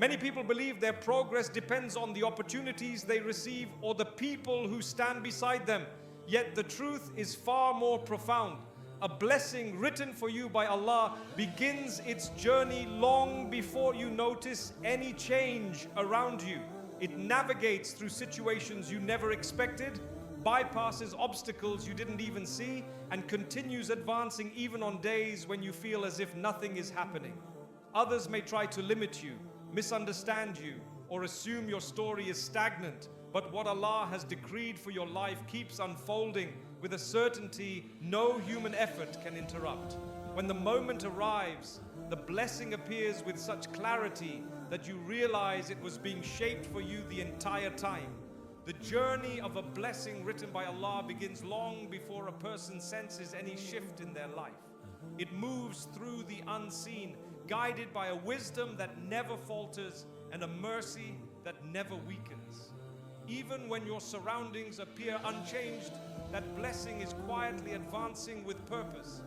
Many people believe their progress depends on the opportunities they receive or the people who stand beside them. Yet the truth is far more profound. A blessing written for you by Allah begins its journey long before you notice any change around you. It navigates through situations you never expected, bypasses obstacles you didn't even see, and continues advancing even on days when you feel as if nothing is happening. Others may try to limit you, misunderstand you, or assume your story is stagnant, but what Allah has decreed for your life keeps unfolding with a certainty no human effort can interrupt. When the moment arrives, the blessing appears with such clarity that you realize it was being shaped for you the entire time. The journey of a blessing written by Allah begins long before a person senses any shift in their life. It moves through the unseen, guided by a wisdom that never falters and a mercy that never weakens. Even when your surroundings appear unchanged, that blessing is quietly advancing with purpose.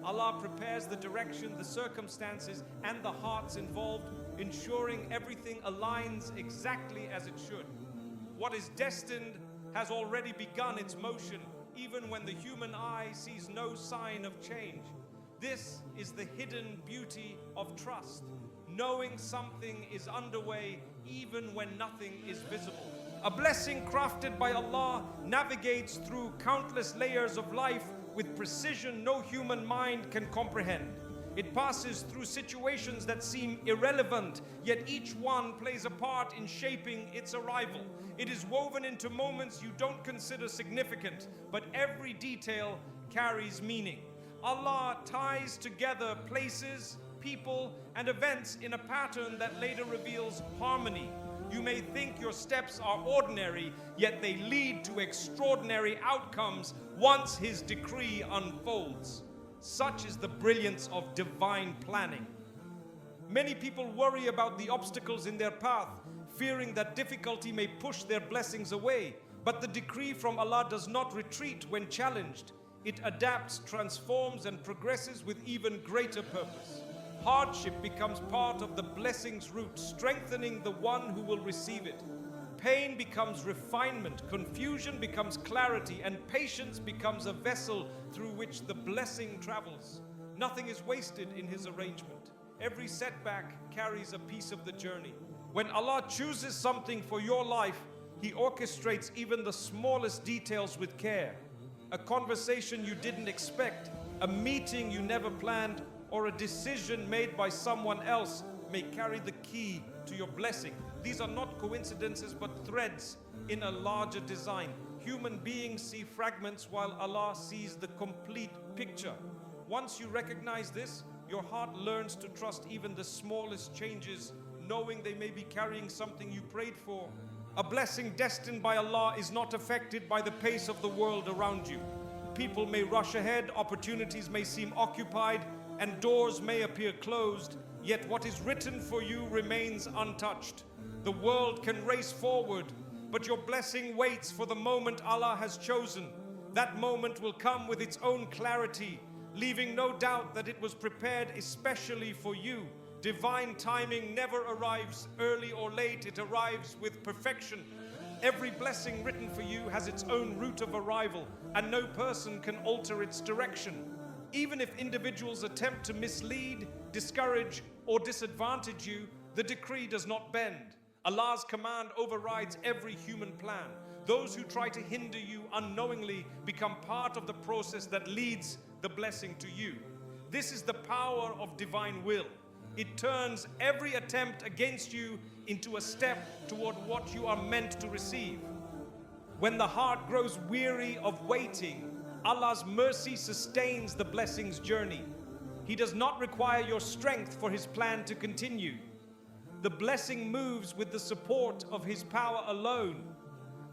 Allah prepares the direction, the circumstances, and the hearts involved, ensuring everything aligns exactly as it should. What is destined has already begun its motion, even when the human eye sees no sign of change. This is the hidden beauty of trust, knowing something is underway even when nothing is visible. A blessing crafted by Allah navigates through countless layers of life with precision no human mind can comprehend. It passes through situations that seem irrelevant, yet each one plays a part in shaping its arrival. It is woven into moments you don't consider significant, but every detail carries meaning. Allah ties together places, people, and events in a pattern that later reveals harmony. You may think your steps are ordinary, yet they lead to extraordinary outcomes once His decree unfolds. Such is the brilliance of divine planning. Many people worry about the obstacles in their path, fearing that difficulty may push their blessings away. But the decree from Allah does not retreat when challenged. It adapts, transforms, and progresses with even greater purpose. Hardship becomes part of the blessing's route, strengthening the one who will receive it. Pain becomes refinement, confusion becomes clarity, and patience becomes a vessel through which the blessing travels. Nothing is wasted in His arrangement. Every setback carries a piece of the journey. When Allah chooses something for your life, He orchestrates even the smallest details with care. A conversation you didn't expect, a meeting you never planned, or a decision made by someone else may carry the key to your blessing. These are not coincidences but threads in a larger design. Human beings see fragments while Allah sees the complete picture. Once you recognize this, your heart learns to trust even the smallest changes, knowing they may be carrying something you prayed for. A blessing destined by Allah is not affected by the pace of the world around you. People may rush ahead, opportunities may seem occupied, and doors may appear closed, yet what is written for you remains untouched. The world can race forward, but your blessing waits for the moment Allah has chosen. That moment will come with its own clarity, leaving no doubt that it was prepared especially for you. Divine timing never arrives early or late, it arrives with perfection. Every blessing written for you has its own route of arrival, and no person can alter its direction. Even if individuals attempt to mislead, discourage, or disadvantage you, the decree does not bend. Allah's command overrides every human plan. Those who try to hinder you unknowingly become part of the process that leads the blessing to you. This is the power of divine will. It turns every attempt against you into a step toward what you are meant to receive. When the heart grows weary of waiting, Allah's mercy sustains the blessing's journey. He does not require your strength for His plan to continue. The blessing moves with the support of His power alone.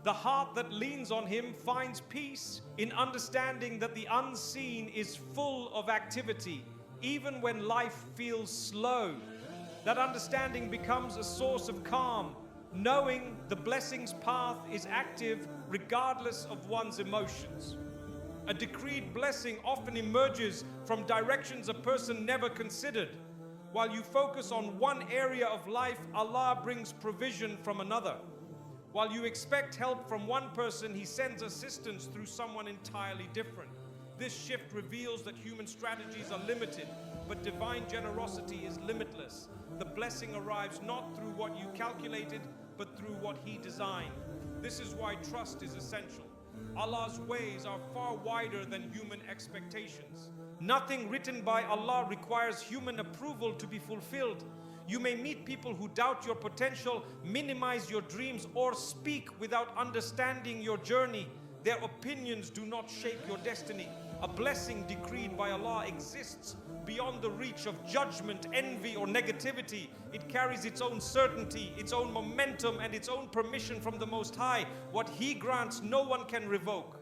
The heart that leans on Him finds peace in understanding that the unseen is full of activity, even when life feels slow. That understanding becomes a source of calm, knowing the blessing's path is active regardless of one's emotions. A decreed blessing often emerges from directions a person never considered. While you focus on one area of life, Allah brings provision from another. While you expect help from one person, He sends assistance through someone entirely different. This shift reveals that human strategies are limited, but divine generosity is limitless. The blessing arrives not through what you calculated, but through what He designed. This is why trust is essential. Allah's ways are far wider than human expectations. Nothing written by Allah requires human approval to be fulfilled. You may meet people who doubt your potential, minimize your dreams, or speak without understanding your journey. Their opinions do not shape your destiny. A blessing decreed by Allah exists beyond the reach of judgment, envy, or negativity. It carries its own certainty, its own momentum, and its own permission from the Most High. What He grants, no one can revoke.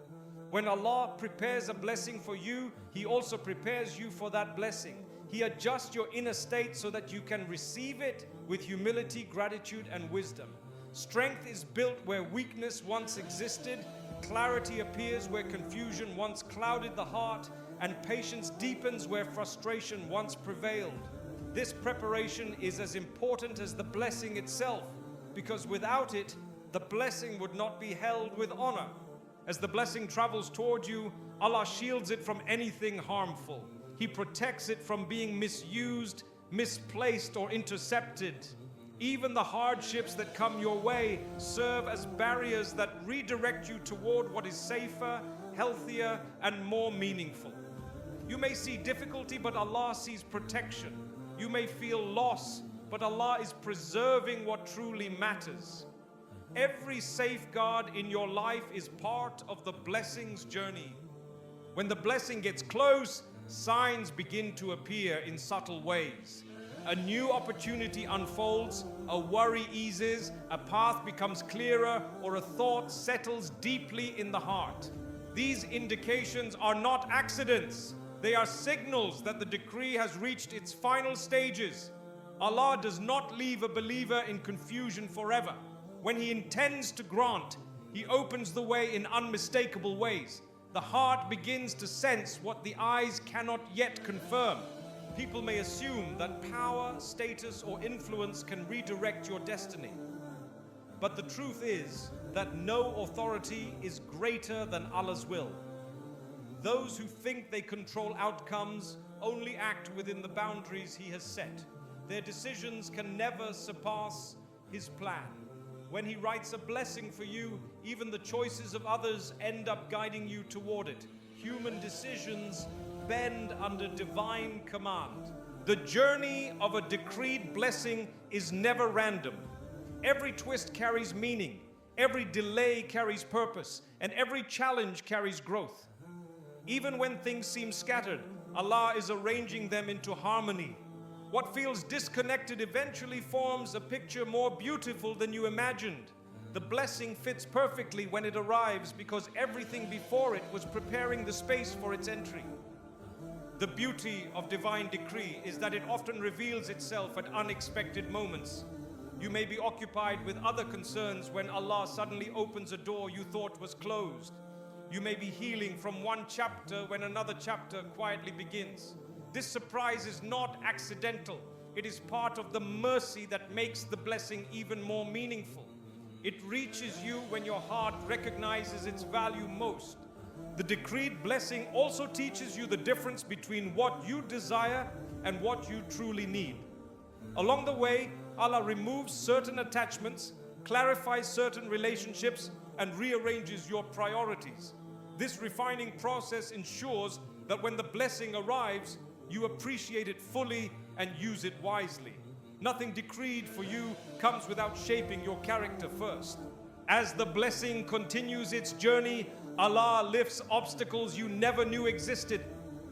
When Allah prepares a blessing for you, He also prepares you for that blessing. He adjusts your inner state so that you can receive it with humility, gratitude, and wisdom. Strength is built where weakness once existed. Clarity appears where confusion once clouded the heart, and patience deepens where frustration once prevailed. This preparation is as important as the blessing itself, because without it, the blessing would not be held with honor. As the blessing travels toward you, Allah shields it from anything harmful. He protects it from being misused, misplaced, or intercepted. Even the hardships that come your way serve as barriers that redirect you toward what is safer, healthier, and more meaningful. You may see difficulty, but Allah sees protection. You may feel loss, but Allah is preserving what truly matters. Every safeguard in your life is part of the blessing's journey. When the blessing gets close, signs begin to appear in subtle ways. A new opportunity unfolds, a worry eases, a path becomes clearer, or a thought settles deeply in the heart. These indications are not accidents. They are signals that the decree has reached its final stages. Allah does not leave a believer in confusion forever. When He intends to grant, He opens the way in unmistakable ways. The heart begins to sense what the eyes cannot yet confirm. People may assume that power, status, or influence can redirect your destiny. But the truth is that no authority is greater than Allah's will. Those who think they control outcomes only act within the boundaries He has set. Their decisions can never surpass His plan. When He writes a blessing for you, even the choices of others end up guiding you toward it. Human decisions bend under divine command. The journey of a decreed blessing is never random. Every twist carries meaning, every delay carries purpose, and every challenge carries growth. Even when things seem scattered, Allah is arranging them into harmony. What feels disconnected eventually forms a picture more beautiful than you imagined. The blessing fits perfectly when it arrives because everything before it was preparing the space for its entry. The beauty of divine decree is that it often reveals itself at unexpected moments. You may be occupied with other concerns when Allah suddenly opens a door you thought was closed. You may be healing from one chapter when another chapter quietly begins. This surprise is not accidental. It is part of the mercy that makes the blessing even more meaningful. It reaches you when your heart recognizes its value most. The decreed blessing also teaches you the difference between what you desire and what you truly need. Along the way, Allah removes certain attachments, clarifies certain relationships, and rearranges your priorities. This refining process ensures that when the blessing arrives, you appreciate it fully and use it wisely. Nothing decreed for you comes without shaping your character first. As the blessing continues its journey, Allah lifts obstacles you never knew existed.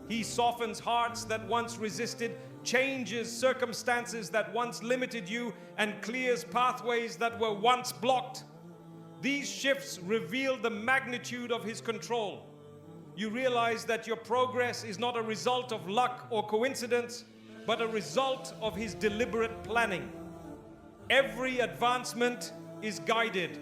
He softens hearts that once resisted, changes circumstances that once limited you, and clears pathways that were once blocked. These shifts reveal the magnitude of His control. You realize that your progress is not a result of luck or coincidence, but a result of His deliberate planning. Every advancement is guided.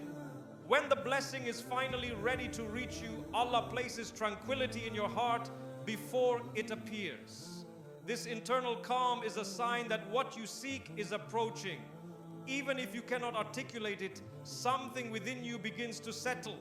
When the blessing is finally ready to reach you, Allah places tranquility in your heart before it appears. This internal calm is a sign that what you seek is approaching. Even if you cannot articulate it, something within you begins to settle.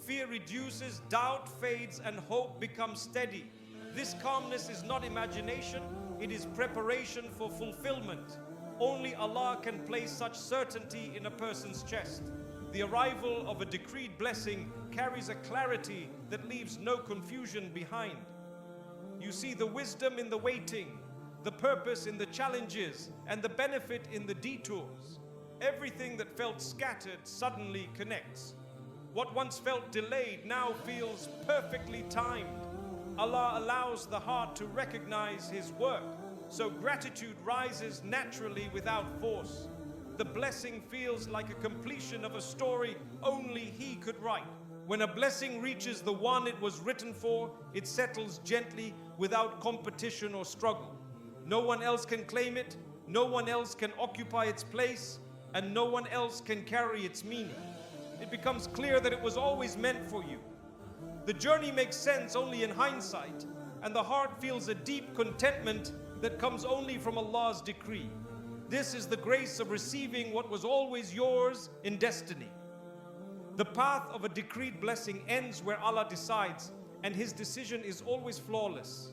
Fear reduces, doubt fades, and hope becomes steady. This calmness is not imagination, it is preparation for fulfillment. Only Allah can place such certainty in a person's chest. The arrival of a decreed blessing carries a clarity that leaves no confusion behind. You see the wisdom in the waiting, the purpose in the challenges, and the benefit in the detours. Everything that felt scattered suddenly connects. What once felt delayed now feels perfectly timed. Allah allows the heart to recognize His work, so gratitude rises naturally without force. The blessing feels like a completion of a story only He could write. When a blessing reaches the one it was written for, it settles gently without competition or struggle. No one else can claim it, no one else can occupy its place, and no one else can carry its meaning. It becomes clear that it was always meant for you. The journey makes sense only in hindsight, and the heart feels a deep contentment that comes only from Allah's decree. This is the grace of receiving what was always yours in destiny. The path of a decreed blessing ends where Allah decides, and His decision is always flawless.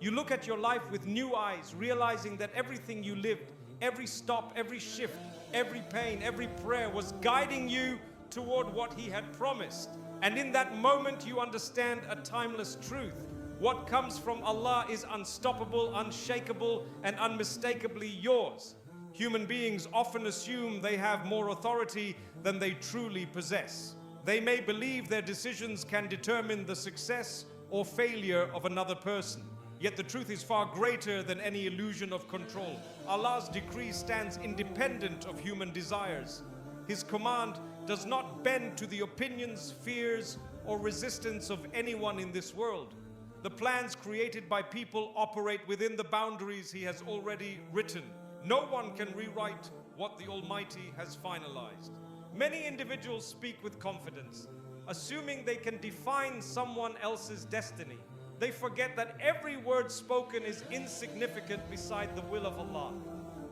You look at your life with new eyes, realizing that everything you lived, every stop, every shift, every pain, every prayer was guiding you toward what He had promised. And in that moment you understand a timeless truth. What comes from Allah is unstoppable, unshakable, and unmistakably yours. Human beings often assume they have more authority than they truly possess. They may believe their decisions can determine the success or failure of another person. Yet the truth is far greater than any illusion of control. Allah's decree stands independent of human desires. His command does not bend to the opinions, fears, or resistance of anyone in this world. The plans created by people operate within the boundaries He has already written. No one can rewrite what the Almighty has finalized. Many individuals speak with confidence, assuming they can define someone else's destiny. They forget that every word spoken is insignificant beside the will of Allah.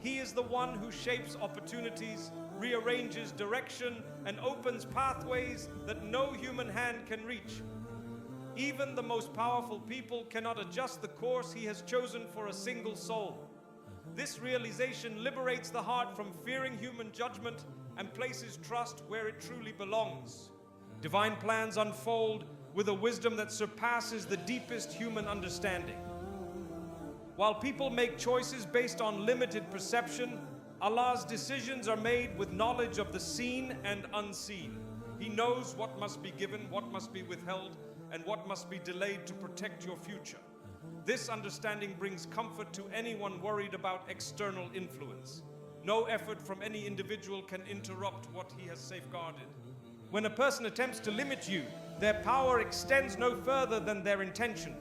He is the one who shapes opportunities, rearranges direction, and opens pathways that no human hand can reach. Even the most powerful people cannot adjust the course He has chosen for a single soul. This realization liberates the heart from fearing human judgment and places trust where it truly belongs. Divine plans unfold with a wisdom that surpasses the deepest human understanding. While people make choices based on limited perception, Allah's decisions are made with knowledge of the seen and unseen. He knows what must be given, what must be withheld, and what must be delayed to protect your future. This understanding brings comfort to anyone worried about external influence. No effort from any individual can interrupt what He has safeguarded. When a person attempts to limit you, their power extends no further than their intention.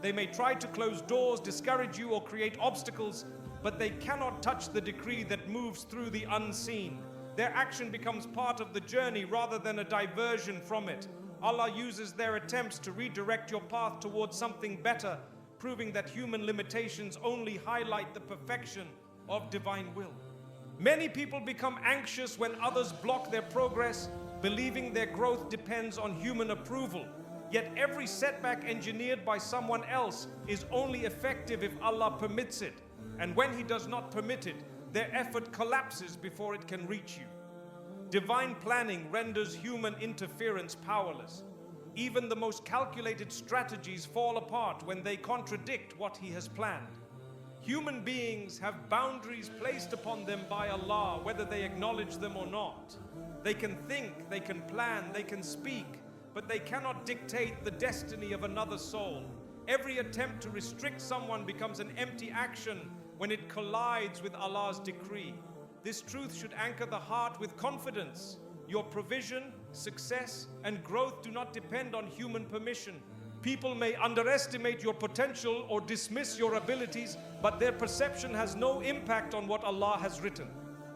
They may try to close doors, discourage you, or create obstacles, but they cannot touch the decree that moves through the unseen. Their action becomes part of the journey rather than a diversion from it. Allah uses their attempts to redirect your path towards something better, proving that human limitations only highlight the perfection of divine will. Many people become anxious when others block their progress, believing their growth depends on human approval. Yet every setback engineered by someone else is only effective if Allah permits it. And when He does not permit it, their effort collapses before it can reach you. Divine planning renders human interference powerless. Even the most calculated strategies fall apart when they contradict what He has planned. Human beings have boundaries placed upon them by Allah, whether they acknowledge them or not. They can think, they can plan, they can speak, but they cannot dictate the destiny of another soul. Every attempt to restrict someone becomes an empty action when it collides with Allah's decree. This truth should anchor the heart with confidence. Your provision, success, and growth do not depend on human permission. People may underestimate your potential or dismiss your abilities, but their perception has no impact on what Allah has written.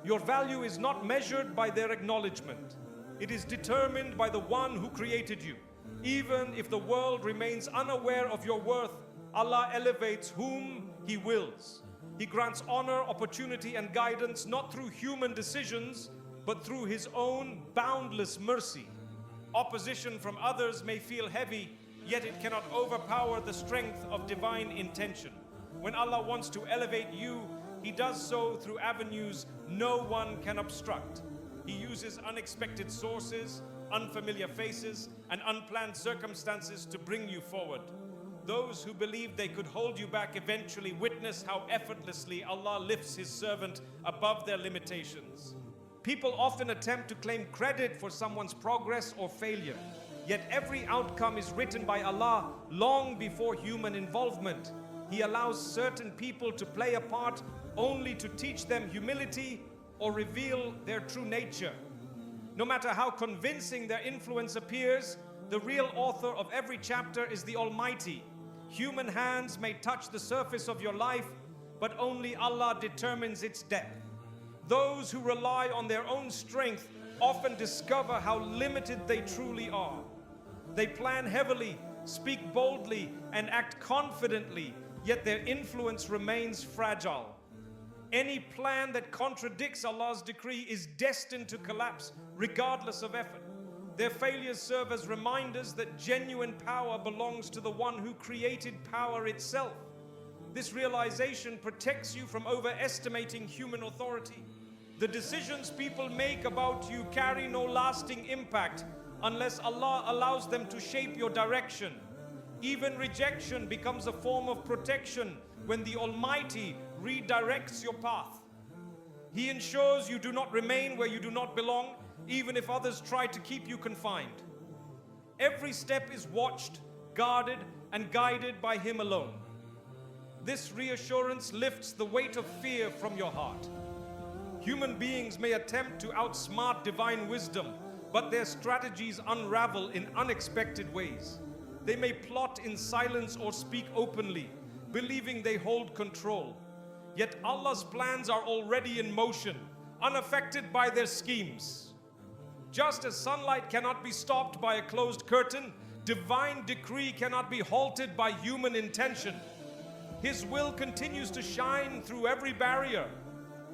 Your value is not measured by their acknowledgement. It is determined by the one who created you. Even if the world remains unaware of your worth, Allah elevates whom He wills. He grants honor, opportunity, and guidance not through human decisions, but through His own boundless mercy. Opposition from others may feel heavy, yet it cannot overpower the strength of divine intention. When Allah wants to elevate you, He does so through avenues no one can obstruct. He uses unexpected sources, unfamiliar faces, and unplanned circumstances to bring you forward. Those who believed they could hold you back eventually witness how effortlessly Allah lifts His servant above their limitations. People often attempt to claim credit for someone's progress or failure, yet every outcome is written by Allah long before human involvement. He allows certain people to play a part only to teach them humility or reveal their true nature. No matter how convincing their influence appears, the real author of every chapter is the Almighty. Human hands may touch the surface of your life, but only Allah determines its depth. Those who rely on their own strength often discover how limited they truly are. They plan heavily, speak boldly, and act confidently, yet their influence remains fragile. Any plan that contradicts Allah's decree is destined to collapse, regardless of effort. Their failures serve as reminders that genuine power belongs to the one who created power itself. This realization protects you from overestimating human authority. The decisions people make about you carry no lasting impact unless Allah allows them to shape your direction. Even rejection becomes a form of protection when the Almighty redirects your path. He ensures you do not remain where you do not belong, even if others try to keep you confined. Every step is watched, guarded, and guided by Him alone. This reassurance lifts the weight of fear from your heart. Human beings may attempt to outsmart divine wisdom, but their strategies unravel in unexpected ways. They may plot in silence or speak openly, believing they hold control. Yet Allah's plans are already in motion, unaffected by their schemes. Just as sunlight cannot be stopped by a closed curtain, divine decree cannot be halted by human intention. His will continues to shine through every barrier.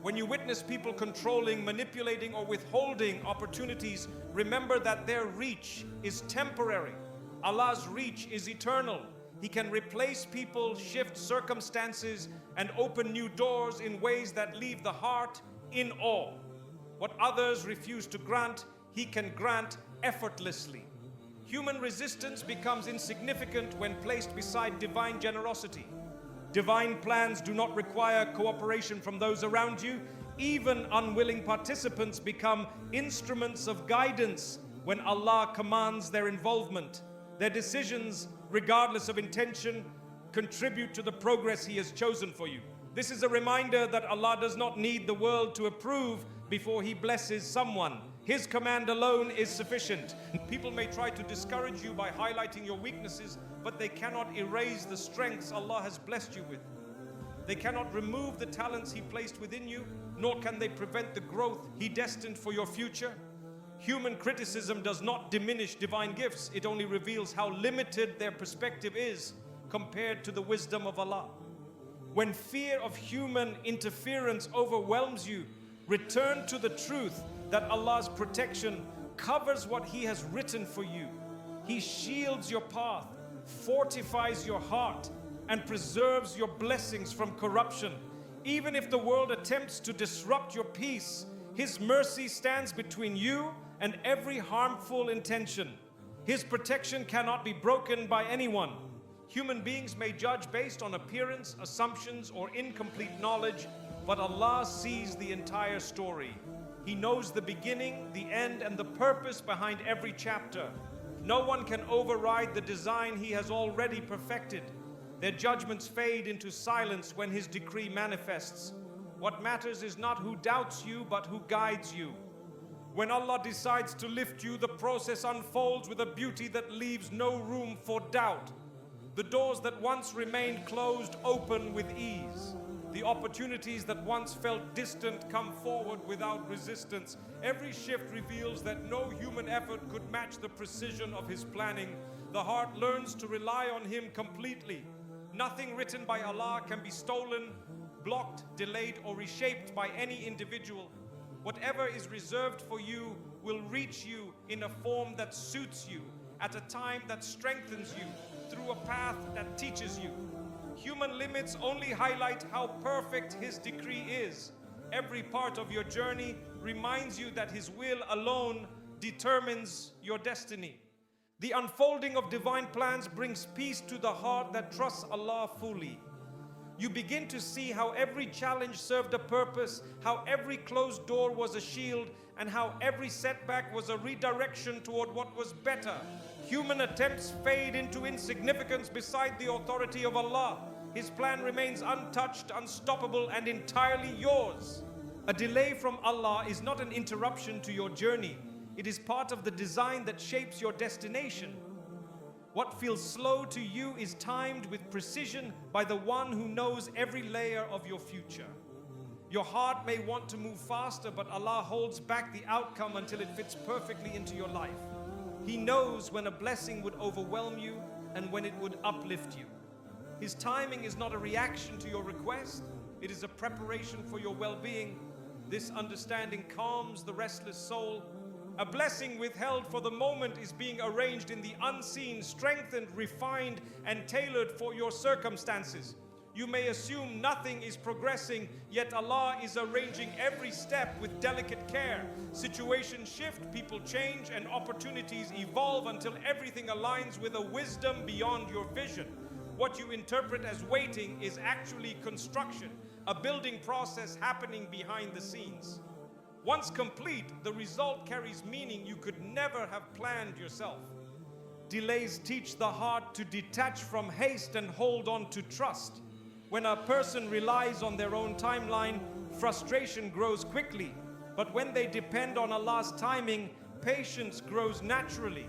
When you witness people controlling, manipulating, or withholding opportunities, remember that their reach is temporary. Allah's reach is eternal. He can replace people, shift circumstances, and open new doors in ways that leave the heart in awe. What others refuse to grant, He can grant effortlessly. Human resistance becomes insignificant when placed beside divine generosity. Divine plans do not require cooperation from those around you. Even unwilling participants become instruments of guidance when Allah commands their involvement. Their decisions, regardless of intention, contribute to the progress He has chosen for you. This is a reminder that Allah does not need the world to approve before He blesses someone. His command alone is sufficient. People may try to discourage you by highlighting your weaknesses, but they cannot erase the strengths Allah has blessed you with. They cannot remove the talents He placed within you, nor can they prevent the growth He destined for your future. Human criticism does not diminish divine gifts. It only reveals how limited their perspective is compared to the wisdom of Allah. When fear of human interference overwhelms you, return to the truth that Allah's protection covers what He has written for you. He shields your path, fortifies your heart, and preserves your blessings from corruption. Even if the world attempts to disrupt your peace, His mercy stands between you and every harmful intention. His protection cannot be broken by anyone. Human beings may judge based on appearance, assumptions, or incomplete knowledge, but Allah sees the entire story. He knows the beginning, the end, and the purpose behind every chapter. No one can override the design He has already perfected. Their judgments fade into silence when His decree manifests. What matters is not who doubts you, but who guides you. When Allah decides to lift you, the process unfolds with a beauty that leaves no room for doubt. The doors that once remained closed open with ease. The opportunities that once felt distant come forward without resistance. Every shift reveals that no human effort could match the precision of His planning. The heart learns to rely on Him completely. Nothing written by Allah can be stolen, blocked, delayed, or reshaped by any individual. Whatever is reserved for you will reach you in a form that suits you, at a time that strengthens you, through a path that teaches you. Human limits only highlight how perfect His decree is. Every part of your journey reminds you that His will alone determines your destiny. The unfolding of divine plans brings peace to the heart that trusts Allah fully. You begin to see how every challenge served a purpose, how every closed door was a shield, and how every setback was a redirection toward what was better. Human attempts fade into insignificance beside the authority of Allah. His plan remains untouched, unstoppable, and entirely yours. A delay from Allah is not an interruption to your journey. It is part of the design that shapes your destination. What feels slow to you is timed with precision by the one who knows every layer of your future. Your heart may want to move faster, but Allah holds back the outcome until it fits perfectly into your life. He knows when a blessing would overwhelm you and when it would uplift you. His timing is not a reaction to your request, it is a preparation for your well-being. This understanding calms the restless soul. A blessing withheld for the moment is being arranged in the unseen, strengthened, refined, and tailored for your circumstances. You may assume nothing is progressing, yet Allah is arranging every step with delicate care. Situations shift, people change, and opportunities evolve until everything aligns with a wisdom beyond your vision. What you interpret as waiting is actually construction, a building process happening behind the scenes. Once complete, the result carries meaning you could never have planned yourself. Delays teach the heart to detach from haste and hold on to trust. When a person relies on their own timeline, frustration grows quickly. But when they depend on Allah's timing, patience grows naturally.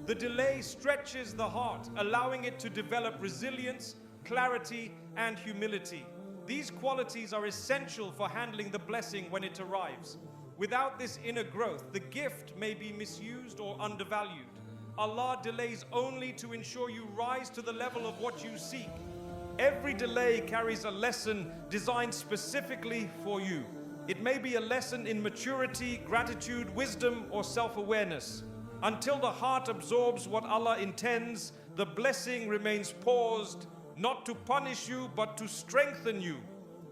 The delay stretches the heart, allowing it to develop resilience, clarity, and humility. These qualities are essential for handling the blessing when it arrives. Without this inner growth, the gift may be misused or undervalued. Allah delays only to ensure you rise to the level of what you seek. Every delay carries a lesson designed specifically for you. It may be a lesson in maturity, gratitude, wisdom, or self-awareness. Until the heart absorbs what Allah intends, the blessing remains paused, not to punish you, but to strengthen you.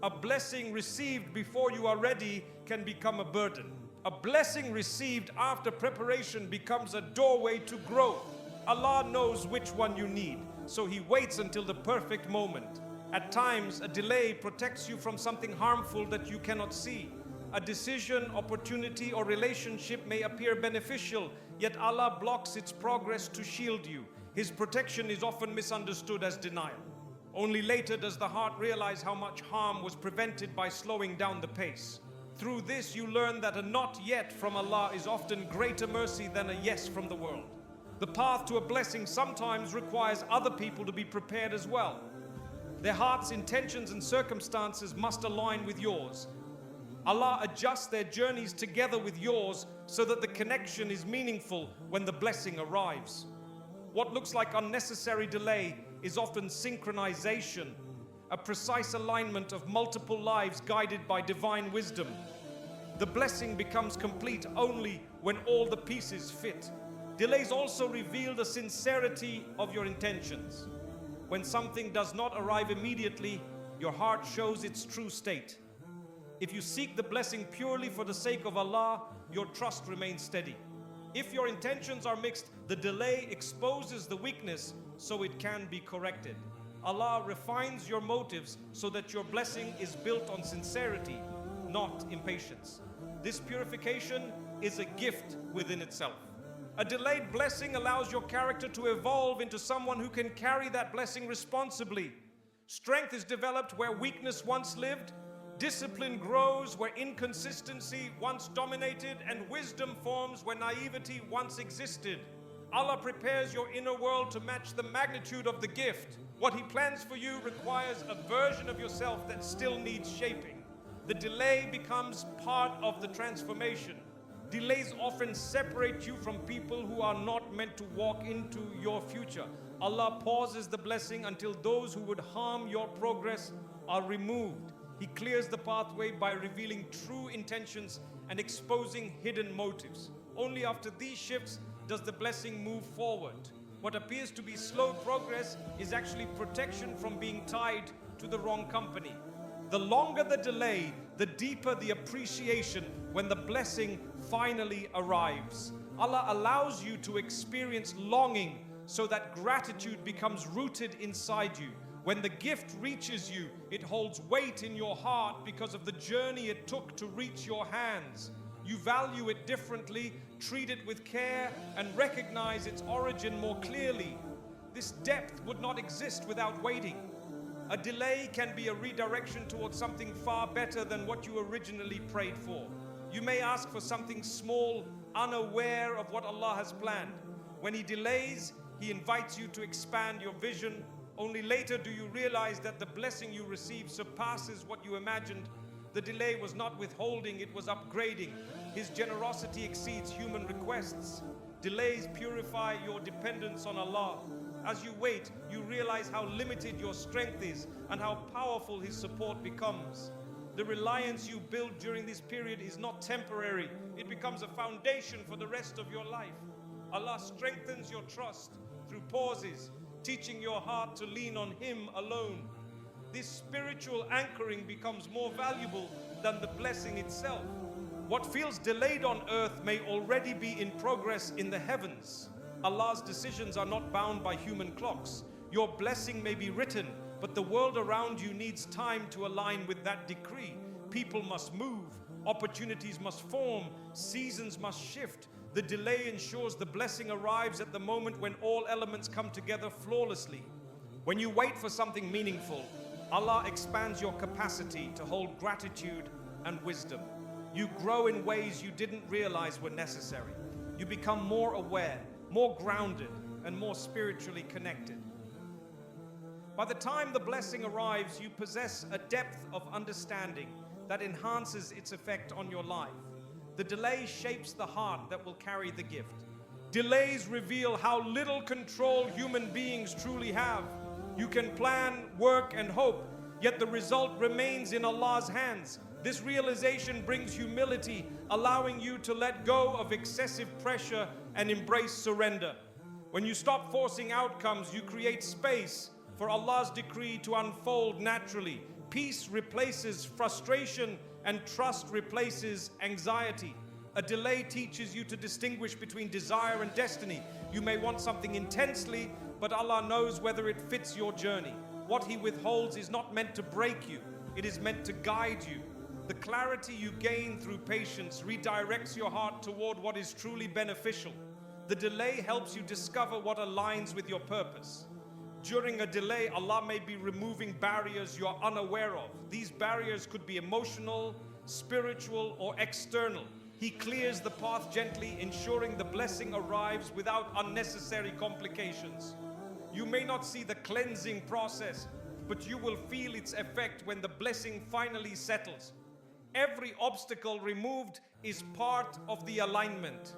A blessing received before you are ready can become a burden. A blessing received after preparation becomes a doorway to growth. Allah knows which one you need, so He waits until the perfect moment. At times, a delay protects you from something harmful that you cannot see. A decision, opportunity, or relationship may appear beneficial, yet Allah blocks its progress to shield you. His protection is often misunderstood as denial. Only later does the heart realize how much harm was prevented by slowing down the pace. Through this, you learn that a not yet from Allah is often greater mercy than a yes from the world. The path to a blessing sometimes requires other people to be prepared as well. Their heart's intentions and circumstances must align with yours. Allah adjusts their journeys together with yours so that the connection is meaningful when the blessing arrives. What looks like unnecessary delay is often synchronization, a precise alignment of multiple lives guided by divine wisdom. The blessing becomes complete only when all the pieces fit. Delays also reveal the sincerity of your intentions. When something does not arrive immediately, your heart shows its true state. If you seek the blessing purely for the sake of Allah, your trust remains steady. If your intentions are mixed, the delay exposes the weakness so it can be corrected. Allah refines your motives so that your blessing is built on sincerity, not impatience. This purification is a gift within itself. A delayed blessing allows your character to evolve into someone who can carry that blessing responsibly. Strength is developed where weakness once lived. Discipline grows where inconsistency once dominated, and wisdom forms where naivety once existed. Allah prepares your inner world to match the magnitude of the gift. What He plans for you requires a version of yourself that still needs shaping. The delay becomes part of the transformation. Delays often separate you from people who are not meant to walk into your future. Allah pauses the blessing until those who would harm your progress are removed. He clears the pathway by revealing true intentions and exposing hidden motives. Only after these shifts does the blessing move forward. What appears to be slow progress is actually protection from being tied to the wrong company. The longer the delay, the deeper the appreciation when the blessing finally arrives. Allah allows you to experience longing so that gratitude becomes rooted inside you. When the gift reaches you, it holds weight in your heart because of the journey it took to reach your hands. You value it differently, treat it with care, and recognize its origin more clearly. This depth would not exist without waiting. A delay can be a redirection towards something far better than what you originally prayed for. You may ask for something small, unaware of what Allah has planned. When He delays, He invites you to expand your vision. Only later do you realize that the blessing you receive surpasses what you imagined. The delay was not withholding, it was upgrading. His generosity exceeds human requests. Delays purify your dependence on Allah. As you wait, you realize how limited your strength is and how powerful His support becomes. The reliance you build during this period is not temporary. It becomes a foundation for the rest of your life. Allah strengthens your trust through pauses, teaching your heart to lean on Him alone. This spiritual anchoring becomes more valuable than the blessing itself. What feels delayed on earth may already be in progress in the heavens. Allah's decisions are not bound by human clocks. Your blessing may be written, but the world around you needs time to align with that decree. People must move, opportunities must form, seasons must shift. The delay ensures the blessing arrives at the moment when all elements come together flawlessly. When you wait for something meaningful, Allah expands your capacity to hold gratitude and wisdom. You grow in ways you didn't realize were necessary. You become more aware, more grounded, and more spiritually connected. By the time the blessing arrives, you possess a depth of understanding that enhances its effect on your life. The delay shapes the heart that will carry the gift. Delays reveal how little control human beings truly have. You can plan, work, and hope, yet the result remains in Allah's hands. This realization brings humility, allowing you to let go of excessive pressure and embrace surrender. When you stop forcing outcomes, you create space for Allah's decree to unfold naturally. Peace replaces frustration and trust replaces anxiety. A delay teaches you to distinguish between desire and destiny. You may want something intensely, but Allah knows whether it fits your journey. What He withholds is not meant to break you, it is meant to guide you. The clarity you gain through patience redirects your heart toward what is truly beneficial. The delay helps you discover what aligns with your purpose. During a delay, Allah may be removing barriers you're unaware of. These barriers could be emotional, spiritual, or external. He clears the path gently, ensuring the blessing arrives without unnecessary complications. You may not see the cleansing process, but you will feel its effect when the blessing finally settles. Every obstacle removed is part of the alignment.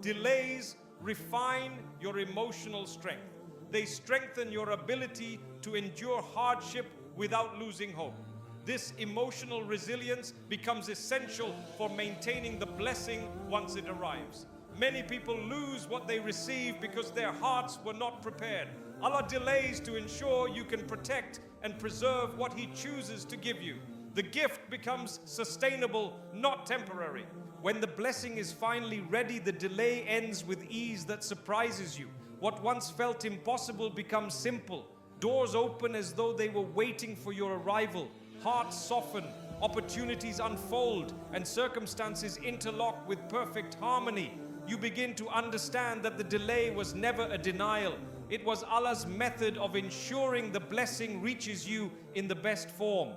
Delays refine your emotional strength. They strengthen your ability to endure hardship without losing hope. This emotional resilience becomes essential for maintaining the blessing once it arrives. Many people lose what they receive because their hearts were not prepared. Allah delays to ensure you can protect and preserve what He chooses to give you. The gift becomes sustainable, not temporary. When the blessing is finally ready, the delay ends with ease that surprises you. What once felt impossible becomes simple. Doors open as though they were waiting for your arrival. Hearts soften, opportunities unfold, and circumstances interlock with perfect harmony. You begin to understand that the delay was never a denial. It was Allah's method of ensuring the blessing reaches you in the best form.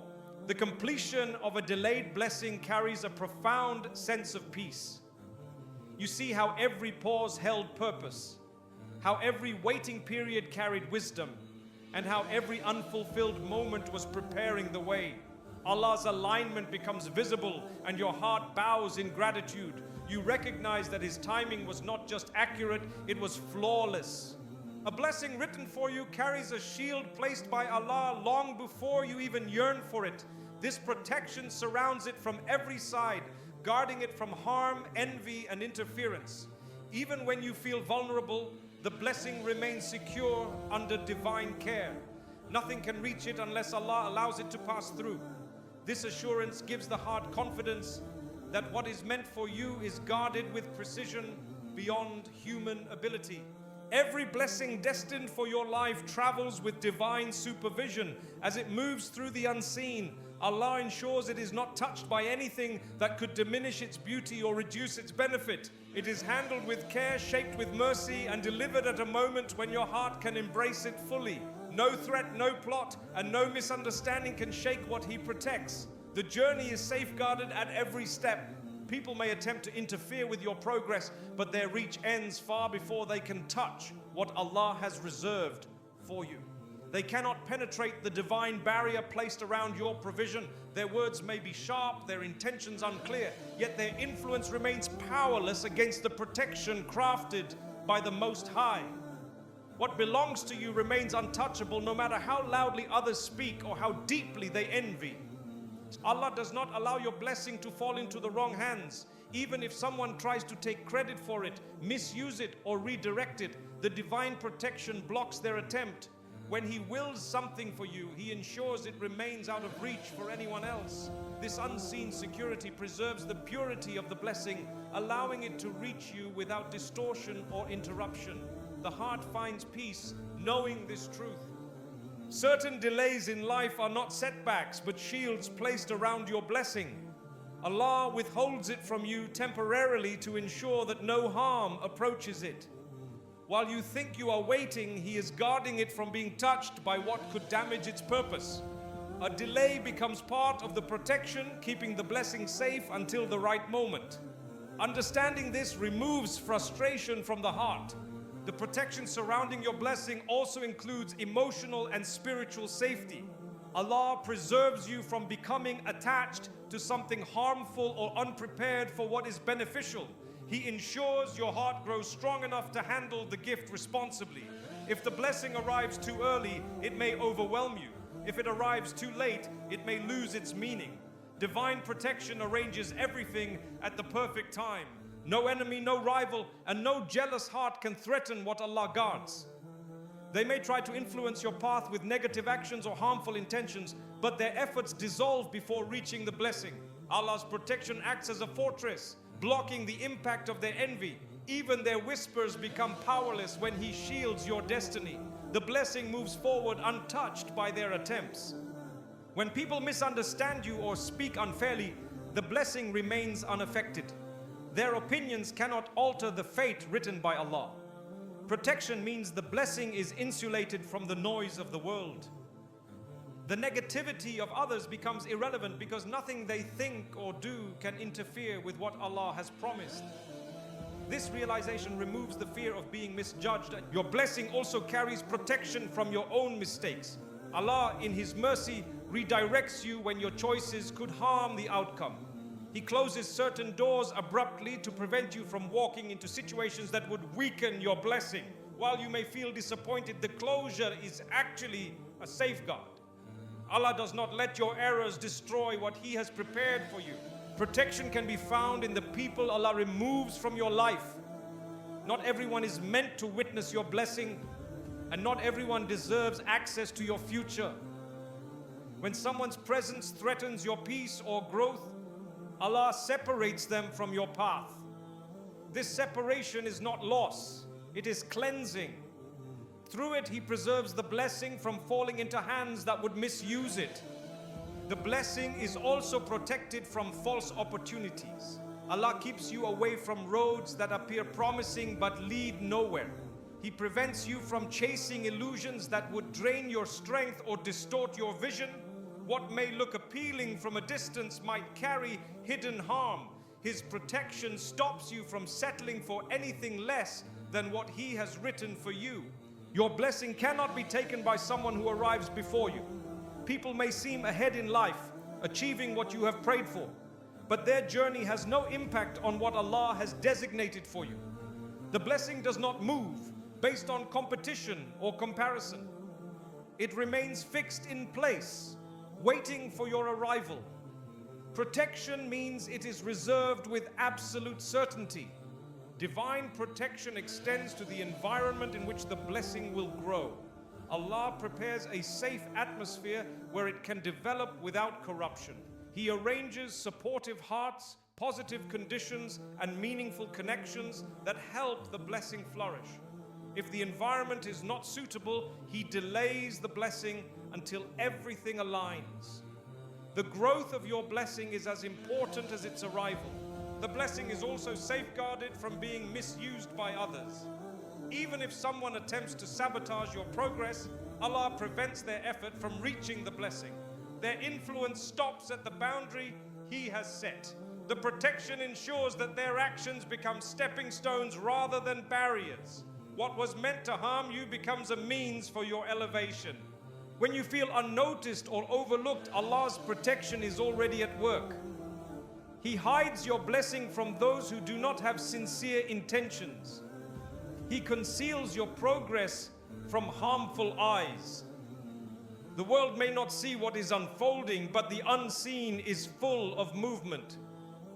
The completion of a delayed blessing carries a profound sense of peace. You see how every pause held purpose, how every waiting period carried wisdom, and how every unfulfilled moment was preparing the way. Allah's alignment becomes visible and your heart bows in gratitude. You recognize that His timing was not just accurate, it was flawless. A blessing written for you carries a shield placed by Allah long before you even yearn for it. This protection surrounds it from every side, guarding it from harm, envy, and interference. Even when you feel vulnerable, the blessing remains secure under divine care. Nothing can reach it unless Allah allows it to pass through. This assurance gives the heart confidence that what is meant for you is guarded with precision beyond human ability. Every blessing destined for your life travels with divine supervision. As it moves through the unseen, Allah ensures it is not touched by anything that could diminish its beauty or reduce its benefit. It is handled with care, shaped with mercy, and delivered at a moment when your heart can embrace it fully. No threat, no plot, and no misunderstanding can shake what He protects. The journey is safeguarded at every step. People may attempt to interfere with your progress, but their reach ends far before they can touch what Allah has reserved for you. They cannot penetrate the divine barrier placed around your provision. Their words may be sharp, their intentions unclear, yet their influence remains powerless against the protection crafted by the Most High. What belongs to you remains untouchable no matter how loudly others speak or how deeply they envy. Allah does not allow your blessing to fall into the wrong hands. Even if someone tries to take credit for it, misuse it, or redirect it, the divine protection blocks their attempt. When He wills something for you, He ensures it remains out of reach for anyone else. This unseen security preserves the purity of the blessing, allowing it to reach you without distortion or interruption. The heart finds peace knowing this truth. Certain delays in life are not setbacks, but shields placed around your blessing. Allah withholds it from you temporarily to ensure that no harm approaches it. While you think you are waiting, He is guarding it from being touched by what could damage its purpose. A delay becomes part of the protection, keeping the blessing safe until the right moment. Understanding this removes frustration from the heart. The protection surrounding your blessing also includes emotional and spiritual safety. Allah preserves you from becoming attached to something harmful or unprepared for what is beneficial. He ensures your heart grows strong enough to handle the gift responsibly. If the blessing arrives too early, it may overwhelm you. If it arrives too late, it may lose its meaning. Divine protection arranges everything at the perfect time. No enemy, no rival, and no jealous heart can threaten what Allah guards. They may try to influence your path with negative actions or harmful intentions, but their efforts dissolve before reaching the blessing. Allah's protection acts as a fortress, blocking the impact of their envy. Even their whispers become powerless when He shields your destiny. The blessing moves forward untouched by their attempts. When people misunderstand you or speak unfairly, the blessing remains unaffected. Their opinions cannot alter the fate written by Allah. Protection means the blessing is insulated from the noise of the world. The negativity of others becomes irrelevant because nothing they think or do can interfere with what Allah has promised. This realization removes the fear of being misjudged. Your blessing also carries protection from your own mistakes. Allah, in His mercy, redirects you when your choices could harm the outcome. He closes certain doors abruptly to prevent you from walking into situations that would weaken your blessing. While you may feel disappointed, the closure is actually a safeguard. Allah does not let your errors destroy what He has prepared for you. Protection can be found in the people Allah removes from your life. Not everyone is meant to witness your blessing, and not everyone deserves access to your future. When someone's presence threatens your peace or growth, Allah separates them from your path. This separation is not loss, it is cleansing. Through it, He preserves the blessing from falling into hands that would misuse it. The blessing is also protected from false opportunities. Allah keeps you away from roads that appear promising but lead nowhere. He prevents you from chasing illusions that would drain your strength or distort your vision. What may look appealing from a distance might carry hidden harm. His protection stops you from settling for anything less than what He has written for you. Your blessing cannot be taken by someone who arrives before you. People may seem ahead in life, achieving what you have prayed for, but their journey has no impact on what Allah has designated for you. The blessing does not move, but it stands. based on competition or comparison. It remains fixed in place, waiting for your arrival. Protection means it is reserved with absolute certainty. Divine protection extends to the environment in which the blessing will grow. Allah prepares a safe atmosphere where it can develop without corruption. He arranges supportive hearts, positive conditions, and meaningful connections that help the blessing flourish. If the environment is not suitable, He delays the blessing until everything aligns. The growth of your blessing is as important as its arrival. The blessing is also safeguarded from being misused by others. Even if someone attempts to sabotage your progress, Allah prevents their effort from reaching the blessing. Their influence stops at the boundary He has set. The protection ensures that their actions become stepping stones rather than barriers. What was meant to harm you becomes a means for your elevation. When you feel unnoticed or overlooked, Allah's protection is already at work. He hides your blessing from those who do not have sincere intentions. He conceals your progress from harmful eyes. The world may not see what is unfolding, but the unseen is full of movement.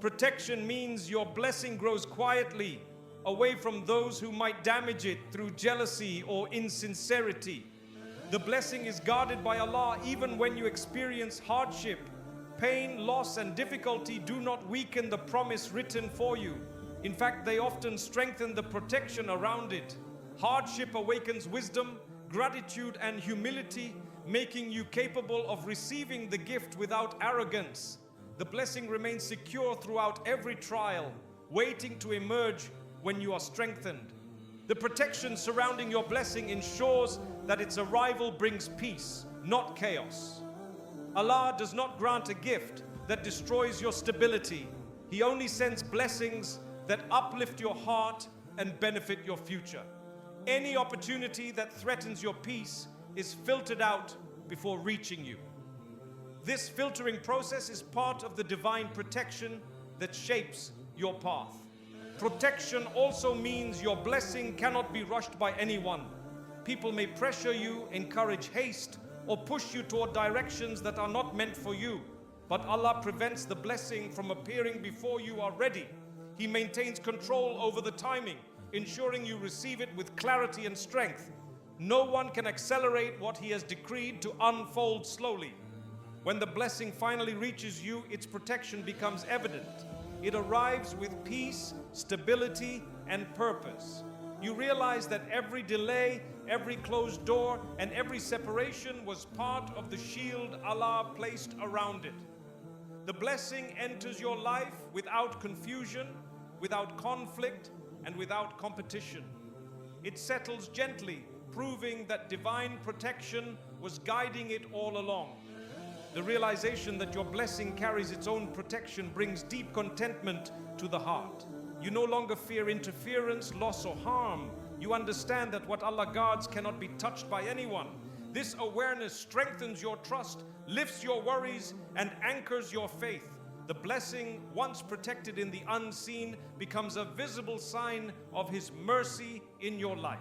Protection means your blessing grows quietly, away from those who might damage it through jealousy or insincerity. The blessing is guarded by Allah even when you experience hardship. Pain, loss, and difficulty do not weaken the promise written for you. In fact, they often strengthen the protection around it. Hardship awakens wisdom, gratitude, and humility, making you capable of receiving the gift without arrogance. The blessing remains secure throughout every trial, waiting to emerge when you are strengthened. The protection surrounding your blessing ensures that its arrival brings peace, not chaos. Allah does not grant a gift that destroys your stability. He only sends blessings that uplift your heart and benefit your future. Any opportunity that threatens your peace is filtered out before reaching you. This filtering process is part of the divine protection that shapes your path. Protection also means your blessing cannot be rushed by anyone. People may pressure you, encourage haste, or push you toward directions that are not meant for you. But Allah prevents the blessing from appearing before you are ready. He maintains control over the timing, ensuring you receive it with clarity and strength. No one can accelerate what He has decreed to unfold slowly. When the blessing finally reaches you, its protection becomes evident. It arrives with peace, stability, and purpose. You realize that every delay, every closed door, and every separation was part of the shield Allah placed around it. The blessing enters your life without confusion, without conflict, and without competition. It settles gently, proving that divine protection was guiding it all along. The realization that your blessing carries its own protection brings deep contentment to the heart. You no longer fear interference, loss, or harm. You understand that what Allah guards cannot be touched by anyone. This awareness strengthens your trust, lifts your worries, and anchors your faith. The blessing, once protected in the unseen, becomes a visible sign of His mercy in your life.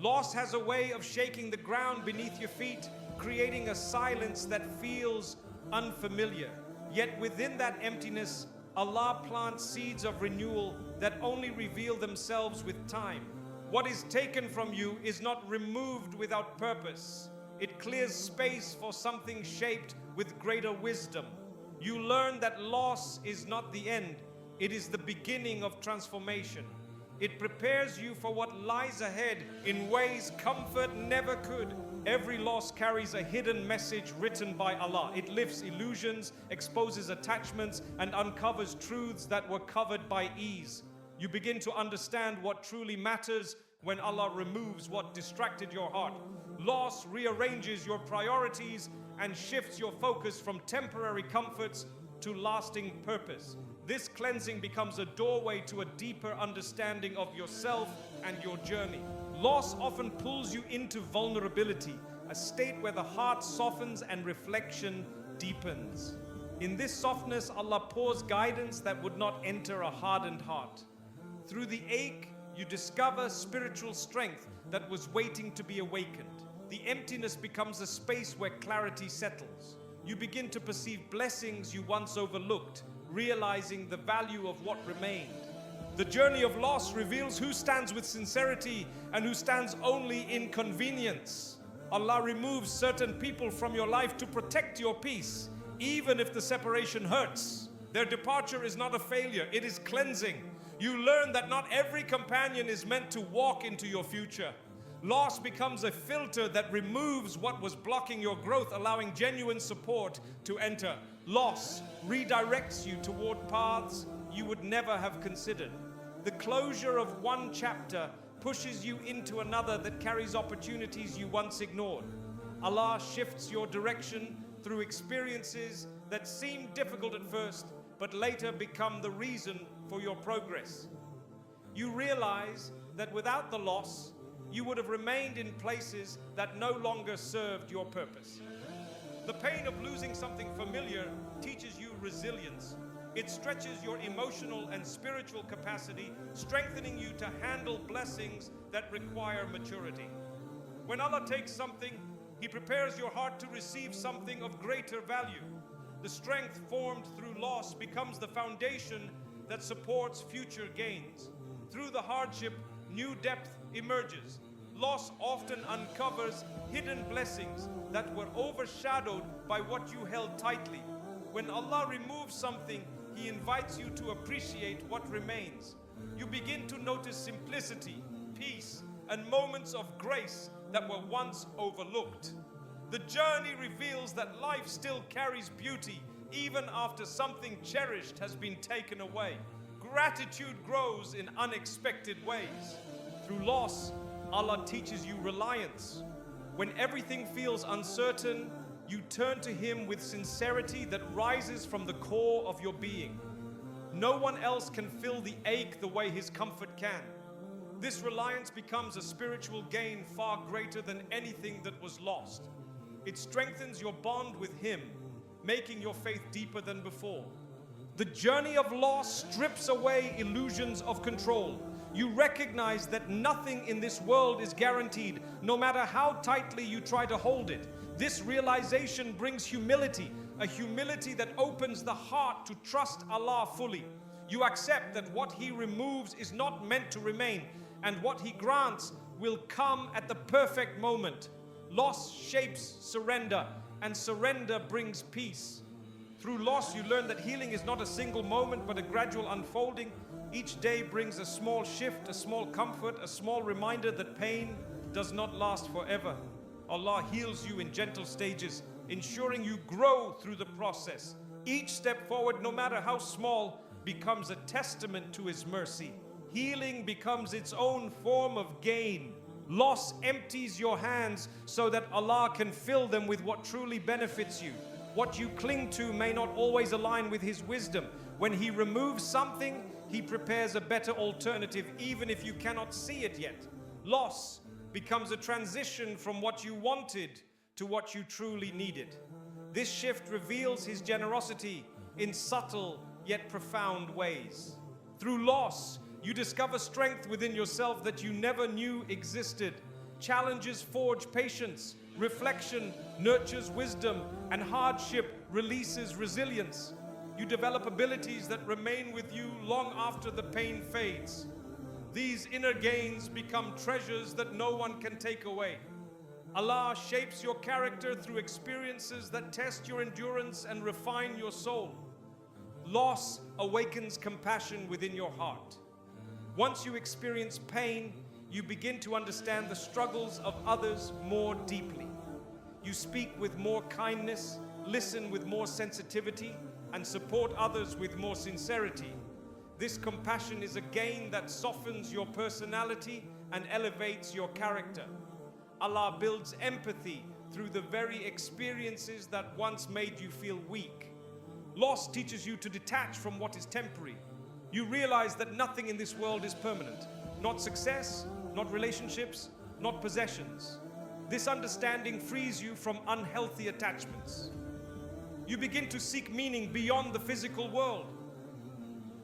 Loss has a way of shaking the ground beneath your feet, creating a silence that feels unfamiliar. Yet within that emptiness, Allah plants seeds of renewal that only reveal themselves with time. What is taken from you is not removed without purpose. It clears space for something shaped with greater wisdom. You learn that loss is not the end, it is the beginning of transformation. It prepares you for what lies ahead in ways comfort never could. Every loss carries a hidden message written by Allah. It lifts illusions, exposes attachments, and uncovers truths that were covered by ease. You begin to understand what truly matters when Allah removes what distracted your heart. Loss rearranges your priorities and shifts your focus from temporary comforts to lasting purpose. This cleansing becomes a doorway to a deeper understanding of yourself and your journey. Loss often pulls you into vulnerability, a state where the heart softens and reflection deepens. In this softness, Allah pours guidance that would not enter a hardened heart. Through the ache You discover spiritual strength that was waiting to be awakened. The emptiness becomes a space where clarity settles. You begin to perceive blessings you once overlooked, realizing the value of what remained. The journey of loss reveals who stands with sincerity and who stands only in convenience. Allah removes certain people from your life to protect your peace, even if the separation hurts. Their departure is not a failure, it is cleansing. You learn that not every companion is meant to walk into your future. Loss becomes a filter that removes what was blocking your growth, allowing genuine support to enter. Loss redirects you toward paths you would never have considered. The closure of one chapter pushes you into another that carries opportunities you once ignored. Allah shifts your direction through experiences that seem difficult at first, but later become the reason for your progress. You realize that without the loss, you would have remained in places that no longer served your purpose. The pain of losing something familiar teaches you resilience. It stretches your emotional and spiritual capacity, strengthening you to handle blessings that require maturity. When Allah takes something, He prepares your heart to receive something of greater value. The strength formed through loss becomes the foundation that supports future gains. Through the hardship, new depth emerges. Loss often uncovers hidden blessings that were overshadowed by what you held tightly. When Allah removes something, He invites you to appreciate what remains. You begin to notice simplicity, peace, and moments of grace that were once overlooked. The journey reveals that life still carries beauty even after something cherished has been taken away. Gratitude grows in unexpected ways. Through loss, Allah teaches you reliance. When everything feels uncertain, you turn to Him with sincerity that rises from the core of your being. No one else can fill the ache the way His comfort can. This reliance becomes a spiritual gain far greater than anything that was lost. It strengthens your bond with Him, making your faith deeper than before. The journey of loss strips away illusions of control. You recognize that nothing in this world is guaranteed, no matter how tightly you try to hold it. This realization brings humility, a humility that opens the heart to trust Allah fully. You accept that what He removes is not meant to remain, and what He grants will come at the perfect moment. Loss shapes surrender, and surrender brings peace. Through loss, you learn that healing is not a single moment, but a gradual unfolding. Each day brings a small shift, a small comfort, a small reminder that pain does not last forever. Allah heals you in gentle stages, ensuring you grow through the process. Each step forward, no matter how small, becomes a testament to His mercy. Healing becomes its own form of gain. Loss empties your hands so that Allah can fill them with what truly benefits you. What you cling to may not always align with His wisdom. When He removes something, He prepares a better alternative, even if you cannot see it yet. Loss becomes a transition from what you wanted to what you truly needed. This shift reveals His generosity in subtle yet profound ways. Through loss, you discover strength within yourself that you never knew existed. Challenges forge patience, reflection nurtures wisdom, and hardship releases resilience. You develop abilities that remain with you long after the pain fades. These inner gains become treasures that no one can take away. Allah shapes your character through experiences that test your endurance and refine your soul. Loss awakens compassion within your heart. Once you experience pain, you begin to understand the struggles of others more deeply. You speak with more kindness, listen with more sensitivity, and support others with more sincerity. This compassion is a gain that softens your personality and elevates your character. Allah builds empathy through the very experiences that once made you feel weak. Loss teaches you to detach from what is temporary. You realize that nothing in this world is permanent. Not success, not relationships, not possessions. This understanding frees you from unhealthy attachments. You begin to seek meaning beyond the physical world.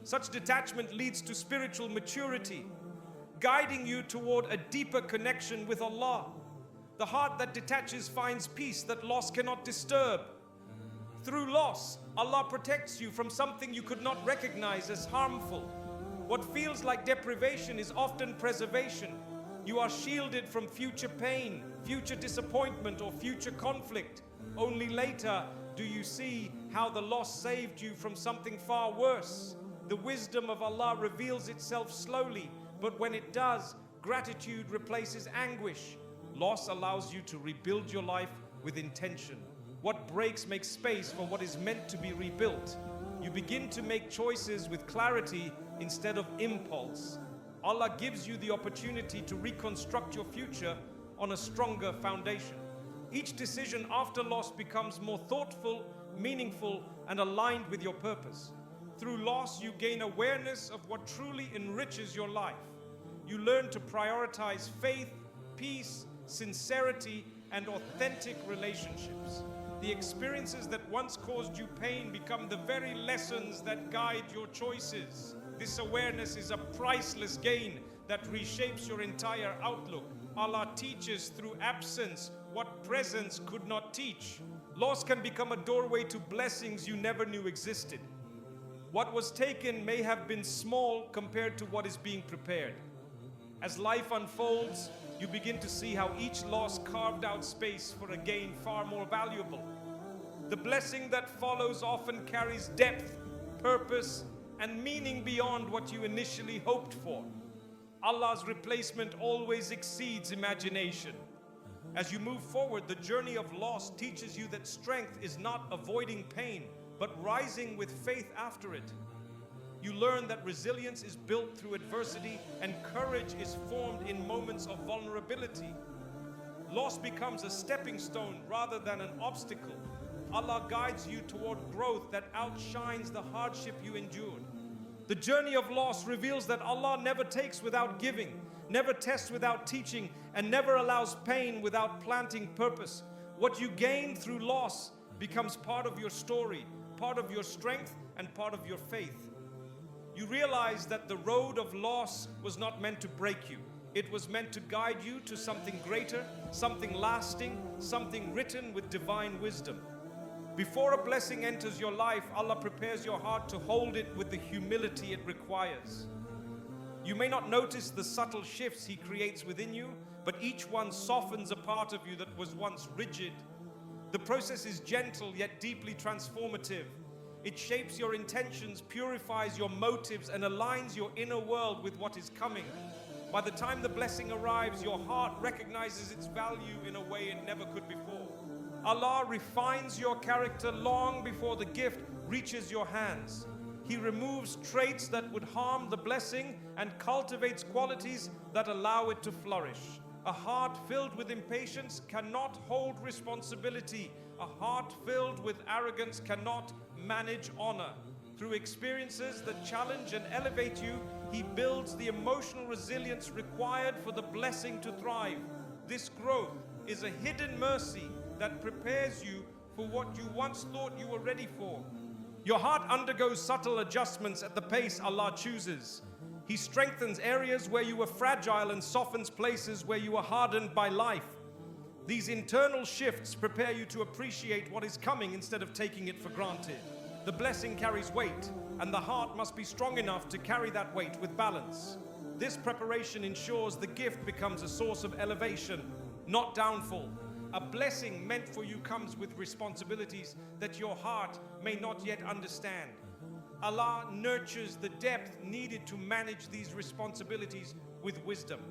Such detachment leads to spiritual maturity. guiding you toward a deeper connection with Allah. The heart that detaches finds peace that loss cannot disturb. Through loss, Allah protects you from something you could not recognize as harmful. What feels like deprivation is often preservation. You are shielded from future pain, future disappointment, or future conflict. Only later do you see how the loss saved you from something far worse. The wisdom of Allah reveals itself slowly, but when it does, gratitude replaces anguish. Loss allows you to rebuild your life with intention. What breaks makes space for what is meant to be rebuilt. You begin to make choices with clarity instead of impulse. Allah gives you the opportunity to reconstruct your future on a stronger foundation. Each decision after loss becomes more thoughtful, meaningful, and aligned with your purpose. Through loss, you gain awareness of what truly enriches your life. You learn to prioritize faith, peace, sincerity, and authentic relationships. The experiences that once caused you pain become the very lessons that guide your choices. This awareness is a priceless gain that reshapes your entire outlook. Allah teaches through absence what presence could not teach. Loss can become a doorway to blessings you never knew existed. What was taken may have been small compared to what is being prepared. As life unfolds, you begin to see how each loss carved out space for a gain far more valuable. The blessing that follows often carries depth, purpose, and meaning beyond what you initially hoped for. Allah's replacement always exceeds imagination. As you move forward, the journey of loss teaches you that strength is not avoiding pain, but rising with faith after it. You learn that resilience is built through adversity and courage is formed in moments of vulnerability. Loss becomes a stepping stone rather than an obstacle. Allah guides you toward growth that outshines the hardship you endured. The journey of loss reveals that Allah never takes without giving, never tests without teaching, and never allows pain without planting purpose. What you gain through loss becomes part of your story, part of your strength, and part of your faith. You realize that the road of loss was not meant to break you. It was meant to guide you to something greater, something lasting, something written with divine wisdom. Before a blessing enters your life, Allah prepares your heart to hold it with the humility it requires. You may not notice the subtle shifts He creates within you, but each one softens a part of you that was once rigid. The process is gentle yet deeply transformative. It shapes your intentions, purifies your motives, and aligns your inner world with what is coming. By the time the blessing arrives, your heart recognizes its value in a way it never could before. Allah refines your character long before the gift reaches your hands. He removes traits that would harm the blessing and cultivates qualities that allow it to flourish. A heart filled with impatience cannot hold responsibility. A heart filled with arrogance cannot manage honor. Through experiences that challenge and elevate you, He builds the emotional resilience required for the blessing to thrive. This growth is a hidden mercy that prepares you for what you once thought you were ready for. Your heart undergoes subtle adjustments at the pace Allah chooses. He strengthens areas where you were fragile and softens places where you were hardened by life. These internal shifts prepare you to appreciate what is coming instead of taking it for granted. The blessing carries weight, and the heart must be strong enough to carry that weight with balance. This preparation ensures the gift becomes a source of elevation, not downfall. A blessing meant for you comes with responsibilities that your heart may not yet understand. Allah nurtures the depth needed to manage these responsibilities with wisdom.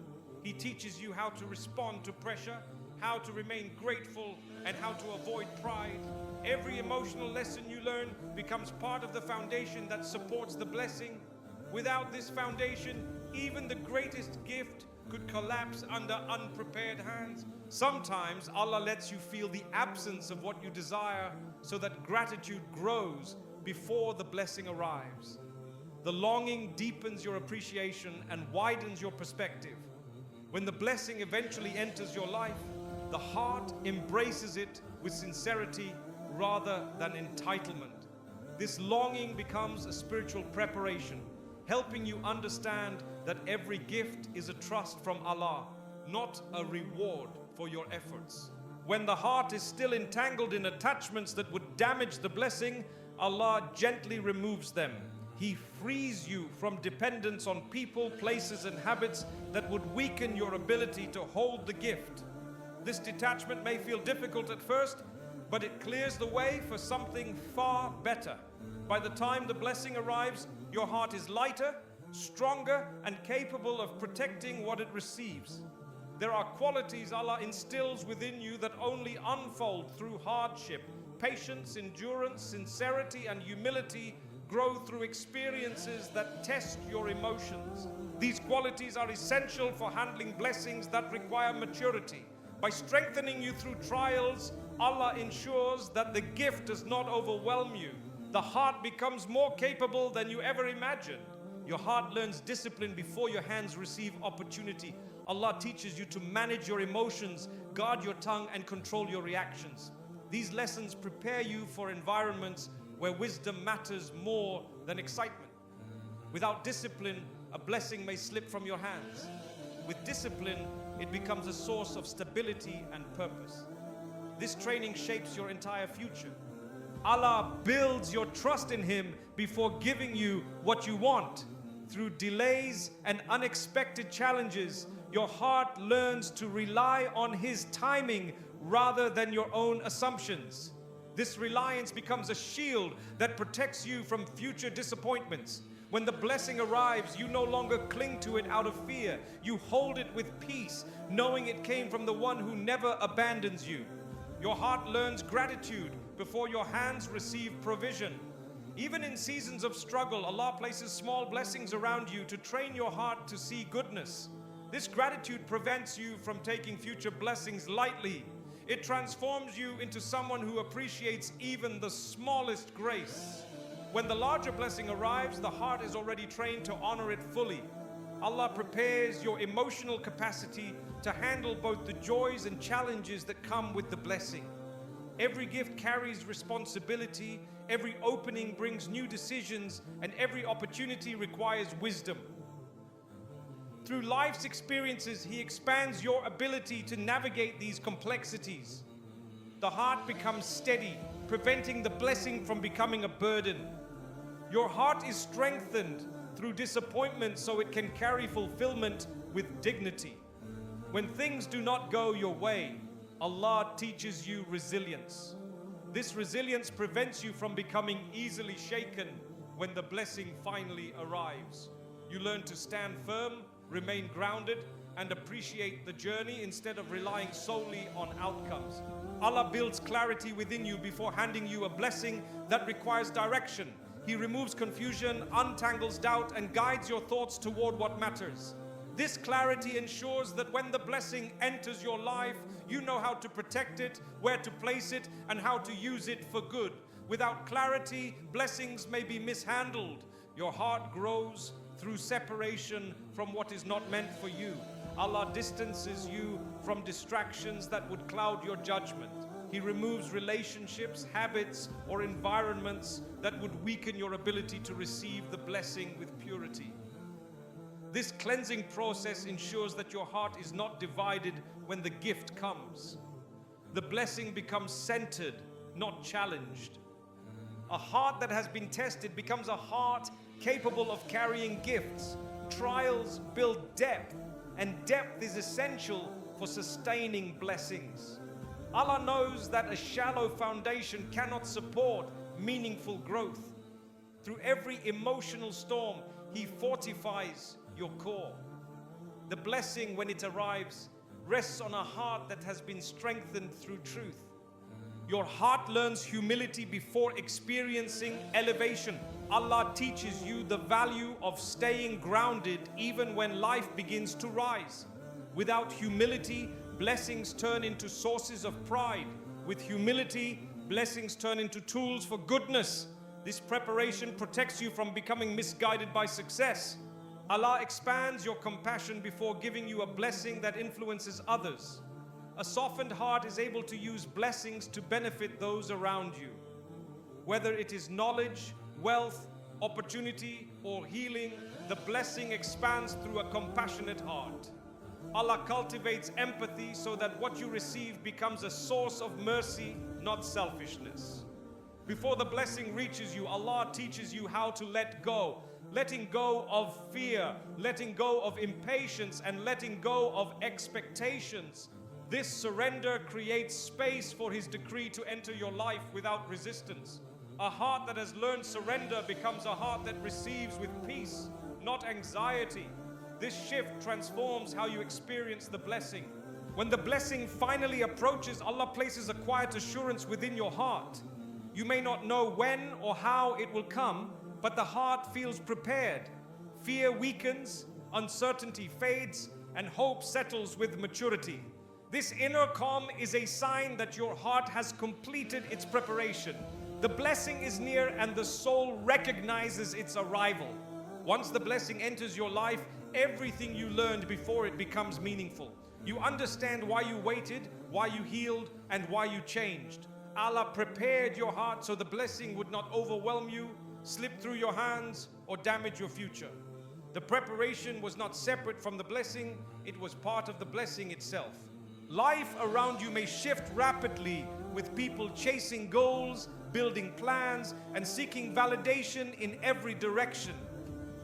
He teaches you how to respond to pressure, how to remain grateful, and how to avoid pride. Every emotional lesson you learn becomes part of the foundation that supports the blessing. Without this foundation, even the greatest gift could collapse under unprepared hands. Sometimes Allah lets you feel the absence of what you desire so that gratitude grows before the blessing arrives. The longing deepens your appreciation and widens your perspective. When the blessing eventually enters your life, the heart embraces it with sincerity rather than entitlement. This longing becomes a spiritual preparation, helping you understand that every gift is a trust from Allah, not a reward for your efforts. When the heart is still entangled in attachments that would damage the blessing, Allah gently removes them. He frees you from dependence on people, places, and habits that would weaken your ability to hold the gift. This detachment may feel difficult at first, but it clears the way for something far better. By the time the blessing arrives, your heart is lighter, stronger, and capable of protecting what it receives. There are qualities Allah instills within you that only unfold through hardship. Patience, endurance, sincerity, and humility grow through experiences that test your emotions. These qualities are essential for handling blessings that require maturity. By strengthening you through trials, Allah ensures that the gift does not overwhelm you. The heart becomes more capable than you ever imagined. Your heart learns discipline before your hands receive opportunity. Allah teaches you to manage your emotions, guard your tongue, and control your reactions. These lessons prepare you for environments where wisdom matters more than excitement. Without discipline, a blessing may slip from your hands. With discipline, it becomes a source of stability and purpose. This training shapes your entire future. Allah builds your trust in Him before giving you what you want. Through delays and unexpected challenges, your heart learns to rely on His timing rather than your own assumptions. This reliance becomes a shield that protects you from future disappointments. When the blessing arrives, you no longer cling to it out of fear. You hold it with peace, knowing it came from the one who never abandons you. Your heart learns gratitude before your hands receive provision. Even in seasons of struggle, Allah places small blessings around you to train your heart to see goodness. This gratitude prevents you from taking future blessings lightly. It transforms you into someone who appreciates even the smallest grace. When the larger blessing arrives, the heart is already trained to honor it fully. Allah prepares your emotional capacity to handle both the joys and challenges that come with the blessing. Every gift carries responsibility, every opening brings new decisions, and every opportunity requires wisdom. Through life's experiences, He expands your ability to navigate these complexities. The heart becomes steady, preventing the blessing from becoming a burden. Your heart is strengthened through disappointment so it can carry fulfillment with dignity. When things do not go your way, Allah teaches you resilience. This resilience prevents you from becoming easily shaken when the blessing finally arrives. You learn to stand firm, remain grounded, and appreciate the journey instead of relying solely on outcomes. Allah builds clarity within you before handing you a blessing that requires direction. He removes confusion, untangles doubt, and guides your thoughts toward what matters. This clarity ensures that when the blessing enters your life, you know how to protect it, where to place it, and how to use it for good. Without clarity, blessings may be mishandled. Your heart grows through separation from what is not meant for you. Allah distances you from distractions that would cloud your judgment. He removes relationships, habits, or environments that would weaken your ability to receive the blessing with purity. This cleansing process ensures that your heart is not divided when the gift comes. The blessing becomes centered, not challenged. A heart that has been tested becomes a heart capable of carrying gifts. Trials build depth, and depth is essential for sustaining blessings. Allah knows that a shallow foundation cannot support meaningful growth. Through every emotional storm, He fortifies your core. The blessing, when it arrives, rests on a heart that has been strengthened through truth. Your heart learns humility before experiencing elevation. Allah teaches you the value of staying grounded even when life begins to rise. Without humility, blessings turn into sources of pride. With humility, blessings turn into tools for goodness. This preparation protects you from becoming misguided by success. Allah expands your compassion before giving you a blessing that influences others. A softened heart is able to use blessings to benefit those around you. Whether it is knowledge, wealth, opportunity, or healing, the blessing expands through a compassionate heart. Allah cultivates empathy so that what you receive becomes a source of mercy, not selfishness. Before the blessing reaches you, Allah teaches you how to let go. Letting go of fear, letting go of impatience, and letting go of expectations. This surrender creates space for His decree to enter your life without resistance. A heart that has learned surrender becomes a heart that receives with peace, not anxiety. This shift transforms how you experience the blessing. When the blessing finally approaches, Allah places a quiet assurance within your heart. You may not know when or how it will come, but the heart feels prepared. Fear weakens, uncertainty fades, and hope settles with maturity. This inner calm is a sign that your heart has completed its preparation. The blessing is near and the soul recognizes its arrival. Once the blessing enters your life, everything you learned before it becomes meaningful. You understand why you waited, why you healed, and why you changed. Allah prepared your heart so the blessing would not overwhelm you, slip through your hands, or damage your future. The preparation was not separate from the blessing, it was part of the blessing itself. Life around you may shift rapidly with people chasing goals, building plans, and seeking validation in every direction.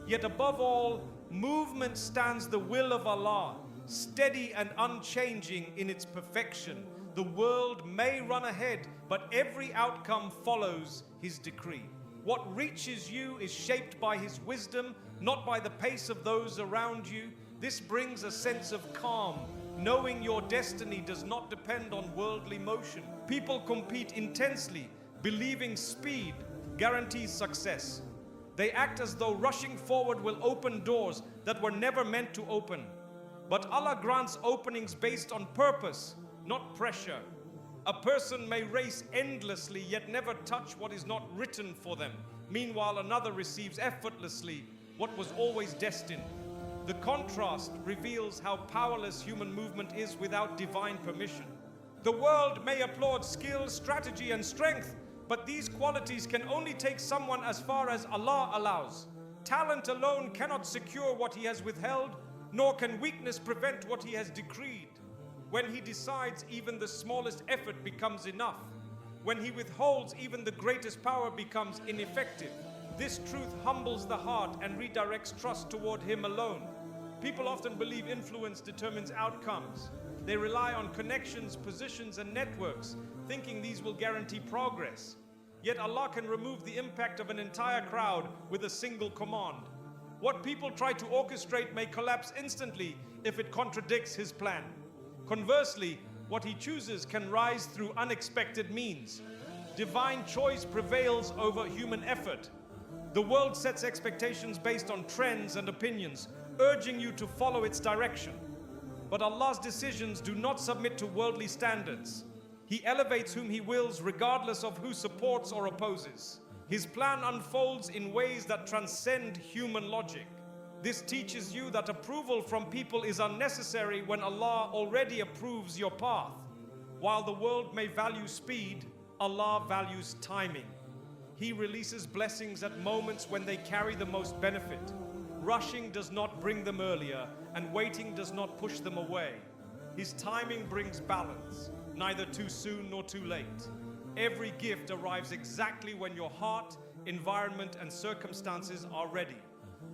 Yet above all, movement stands the will of Allah, steady and unchanging in its perfection. The world may run ahead, but every outcome follows His decree. What reaches you is shaped by His wisdom, not by the pace of those around you. This brings a sense of calm, knowing your destiny does not depend on worldly motion. People compete intensely, believing speed guarantees success. They act as though rushing forward will open doors that were never meant to open. But Allah grants openings based on purpose, not pressure. A person may race endlessly yet never touch what is not written for them. Meanwhile, another receives effortlessly what was always destined. The contrast reveals how powerless human movement is without divine permission. The world may applaud skill, strategy, and strength, but these qualities can only take someone as far as Allah allows. Talent alone cannot secure what He has withheld, nor can weakness prevent what He has decreed. When He decides, even the smallest effort becomes enough. When He withholds, even the greatest power becomes ineffective. This truth humbles the heart and redirects trust toward Him alone. People often believe influence determines outcomes. They rely on connections, positions, and networks, thinking these will guarantee progress. Yet Allah can remove the impact of an entire crowd with a single command. What people try to orchestrate may collapse instantly if it contradicts His plan. Conversely, what He chooses can rise through unexpected means. Divine choice prevails over human effort. The world sets expectations based on trends and opinions, urging you to follow its direction. But Allah's decisions do not submit to worldly standards. He elevates whom He wills regardless of who supports or opposes. His plan unfolds in ways that transcend human logic. This teaches you that approval from people is unnecessary when Allah already approves your path. While the world may value speed, Allah values timing. He releases blessings at moments when they carry the most benefit. Rushing does not bring them earlier, and waiting does not push them away. His timing brings balance, neither too soon nor too late. Every gift arrives exactly when your heart, environment, and circumstances are ready.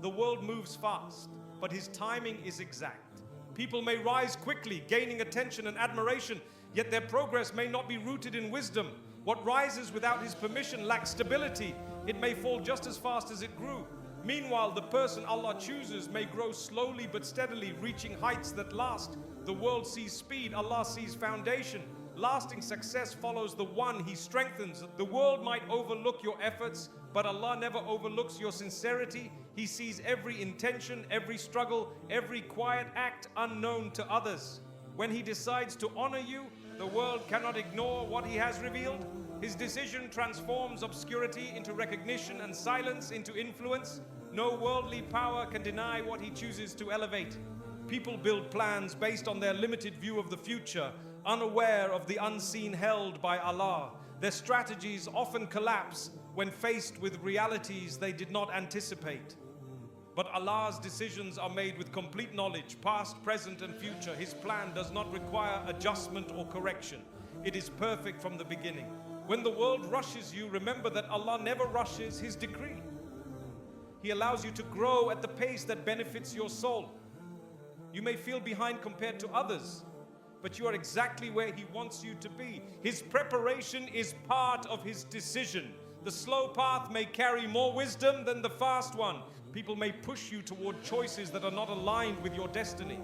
The world moves fast, but His timing is exact. People may rise quickly, gaining attention and admiration, yet their progress may not be rooted in wisdom. What rises without His permission lacks stability. It may fall just as fast as it grew. Meanwhile, the person Allah chooses may grow slowly but steadily, reaching heights that last. The world sees speed, Allah sees foundation. Lasting success follows the one He strengthens. The world might overlook your efforts, but Allah never overlooks your sincerity. He sees every intention, every struggle, every quiet act unknown to others. When He decides to honor you, the world cannot ignore what He has revealed. His decision transforms obscurity into recognition and silence into influence. No worldly power can deny what He chooses to elevate. People build plans based on their limited view of the future, unaware of the unseen held by Allah. Their strategies often collapse when faced with realities they did not anticipate. But Allah's decisions are made with complete knowledge, past, present and future. His plan does not require adjustment or correction. It is perfect from the beginning. When the world rushes you, remember that Allah never rushes His decree. He allows you to grow at the pace that benefits your soul. You may feel behind compared to others, but you are exactly where He wants you to be. His preparation is part of His decision. The slow path may carry more wisdom than the fast one. People may push you toward choices that are not aligned with your destiny.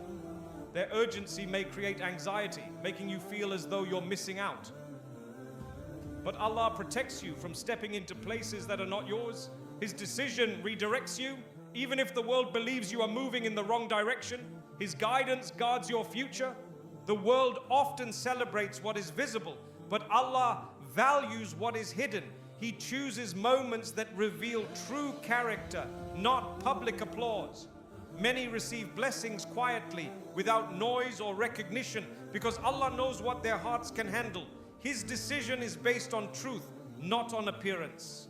Their urgency may create anxiety, making you feel as though you're missing out. But Allah protects you from stepping into places that are not yours. His decision redirects you, even if the world believes you are moving in the wrong direction. His guidance guards your future. The world often celebrates what is visible, but Allah values what is hidden. He chooses moments that reveal true character, not public applause. Many receive blessings quietly, without noise or recognition, because Allah knows what their hearts can handle. His decision is based on truth, not on appearance.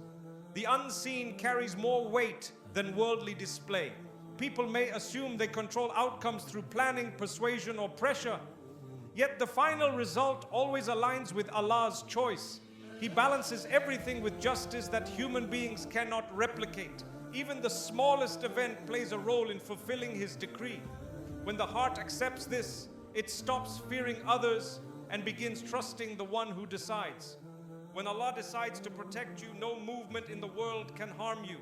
The unseen carries more weight than worldly display. People may assume they control outcomes through planning, persuasion, or pressure. Yet the final result always aligns with Allah's choice. He balances everything with justice that human beings cannot replicate. Even the smallest event plays a role in fulfilling His decree. When the heart accepts this, it stops fearing others and begins trusting the one who decides. When Allah decides to protect you, no movement in the world can harm you.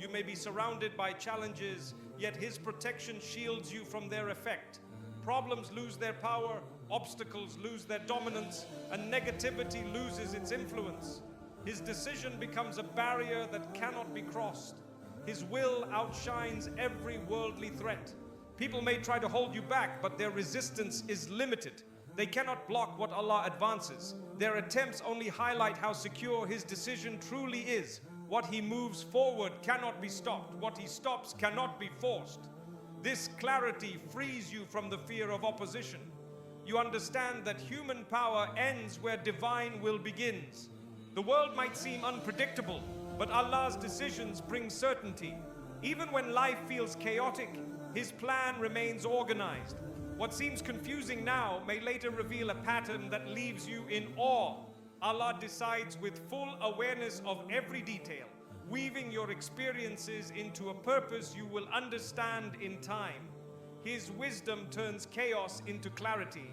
You may be surrounded by challenges, yet His protection shields you from their effect. Problems lose their power, obstacles lose their dominance, and negativity loses its influence. His decision becomes a barrier that cannot be crossed. His will outshines every worldly threat. People may try to hold you back, but their resistance is limited. They cannot block what Allah advances. Their attempts only highlight how secure His decision truly is. What He moves forward cannot be stopped. What He stops cannot be forced. This clarity frees you from the fear of opposition. You understand that human power ends where divine will begins. The world might seem unpredictable, but Allah's decisions bring certainty. Even when life feels chaotic, His plan remains organized. What seems confusing now may later reveal a pattern that leaves you in awe. Allah decides with full awareness of every detail, weaving your experiences into a purpose you will understand in time. His wisdom turns chaos into clarity.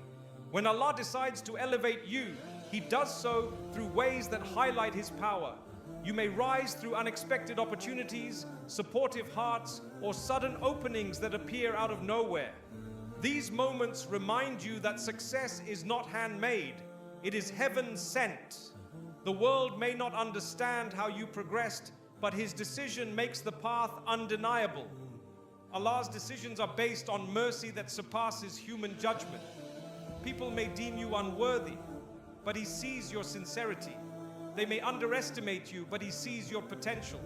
When Allah decides to elevate you, He does so through ways that highlight His power. You may rise through unexpected opportunities, supportive hearts, or sudden openings that appear out of nowhere. These moments remind you that success is not handmade, it is heaven sent. The world may not understand how you progressed, but His decision makes the path undeniable. Allah's decisions are based on mercy that surpasses human judgment. People may deem you unworthy, but He sees your sincerity. They may underestimate you, but He sees your potential.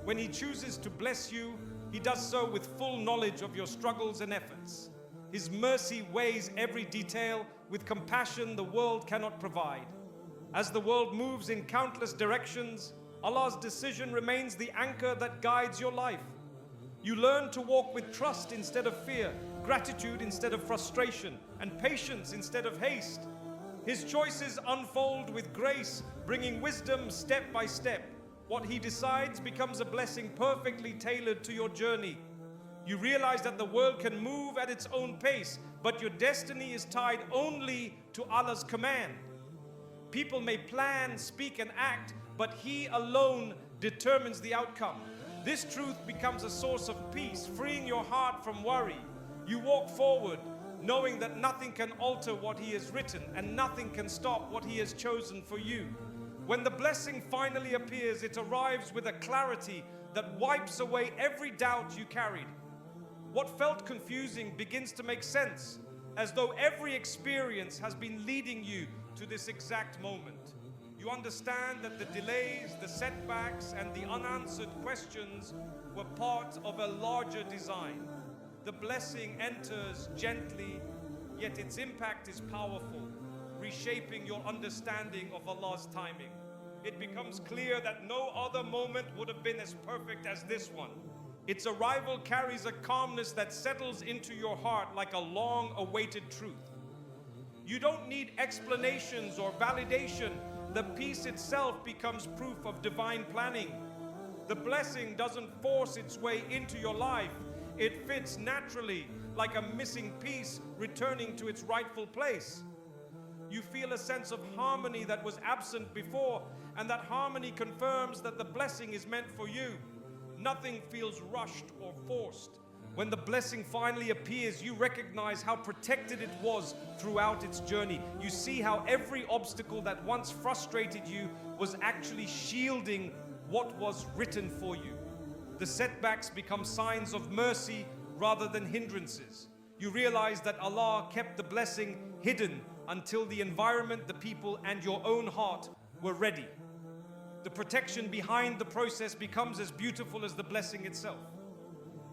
When He chooses to bless you, He does so with full knowledge of your struggles and efforts. His mercy weighs every detail with compassion the world cannot provide. As the world moves in countless directions, Allah's decision remains the anchor that guides your life. You learn to walk with trust instead of fear, gratitude instead of frustration, and patience instead of haste. His choices unfold with grace, bringing wisdom step by step. What He decides becomes a blessing perfectly tailored to your journey. You realize that the world can move at its own pace, but your destiny is tied only to Allah's command. People may plan, speak, and act, but He alone determines the outcome. This truth becomes a source of peace, freeing your heart from worry. You walk forward, knowing that nothing can alter what He has written, and nothing can stop what He has chosen for you. When the blessing finally appears, it arrives with a clarity that wipes away every doubt you carried. What felt confusing begins to make sense, as though every experience has been leading you to this exact moment. You understand that the delays, the setbacks, and the unanswered questions were part of a larger design. The blessing enters gently, yet its impact is powerful, reshaping your understanding of Allah's timing. It becomes clear that no other moment would have been as perfect as this one. Its arrival carries a calmness that settles into your heart like a long-awaited truth. You don't need explanations or validation. The peace itself becomes proof of divine planning. The blessing doesn't force its way into your life. It fits naturally, like a missing piece returning to its rightful place. You feel a sense of harmony that was absent before, and that harmony confirms that the blessing is meant for you. Nothing feels rushed or forced. When the blessing finally appears, you recognize how protected it was throughout its journey. You see how every obstacle that once frustrated you was actually shielding what was written for you. The setbacks become signs of mercy rather than hindrances. You realize that Allah kept the blessing hidden until the environment, the people, and your own heart were ready. The protection behind the process becomes as beautiful as the blessing itself.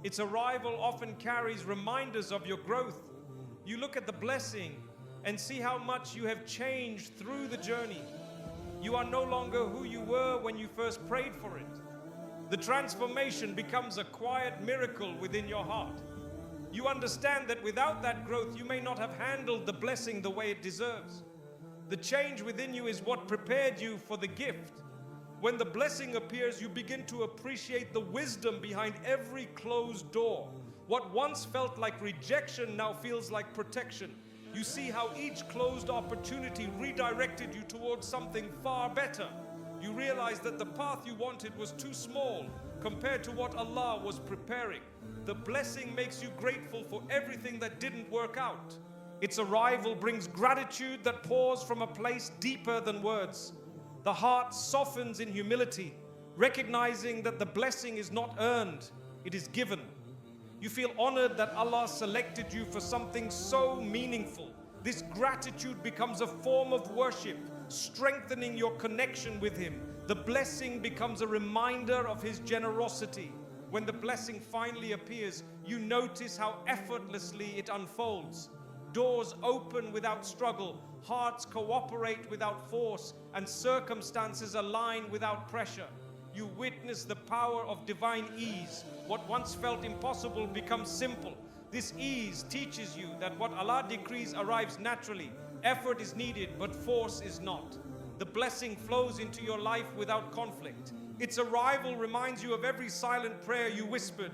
Its arrival often carries reminders of your growth. You look at the blessing and see how much you have changed through the journey. You are no longer who you were when you first prayed for it. The transformation becomes a quiet miracle within your heart. You understand that without that growth, you may not have handled the blessing the way it deserves. The change within you is what prepared you for the gift. When the blessing appears, you begin to appreciate the wisdom behind every closed door. What once felt like rejection now feels like protection. You see how each closed opportunity redirected you towards something far better. You realize that the path you wanted was too small compared to what Allah was preparing. The blessing makes you grateful for everything that didn't work out. Its arrival brings gratitude that pours from a place deeper than words. The heart softens in humility, recognizing that the blessing is not earned, it is given. You feel honored that Allah selected you for something so meaningful. This gratitude becomes a form of worship, strengthening your connection with Him. The blessing becomes a reminder of His generosity. When the blessing finally appears, you notice how effortlessly it unfolds. Doors open without struggle, hearts cooperate without force, and circumstances align without pressure. You witness the power of divine ease. What once felt impossible becomes simple. This ease teaches you that what Allah decrees arrives naturally. Effort is needed, but force is not. The blessing flows into your life without conflict. Its arrival reminds you of every silent prayer you whispered.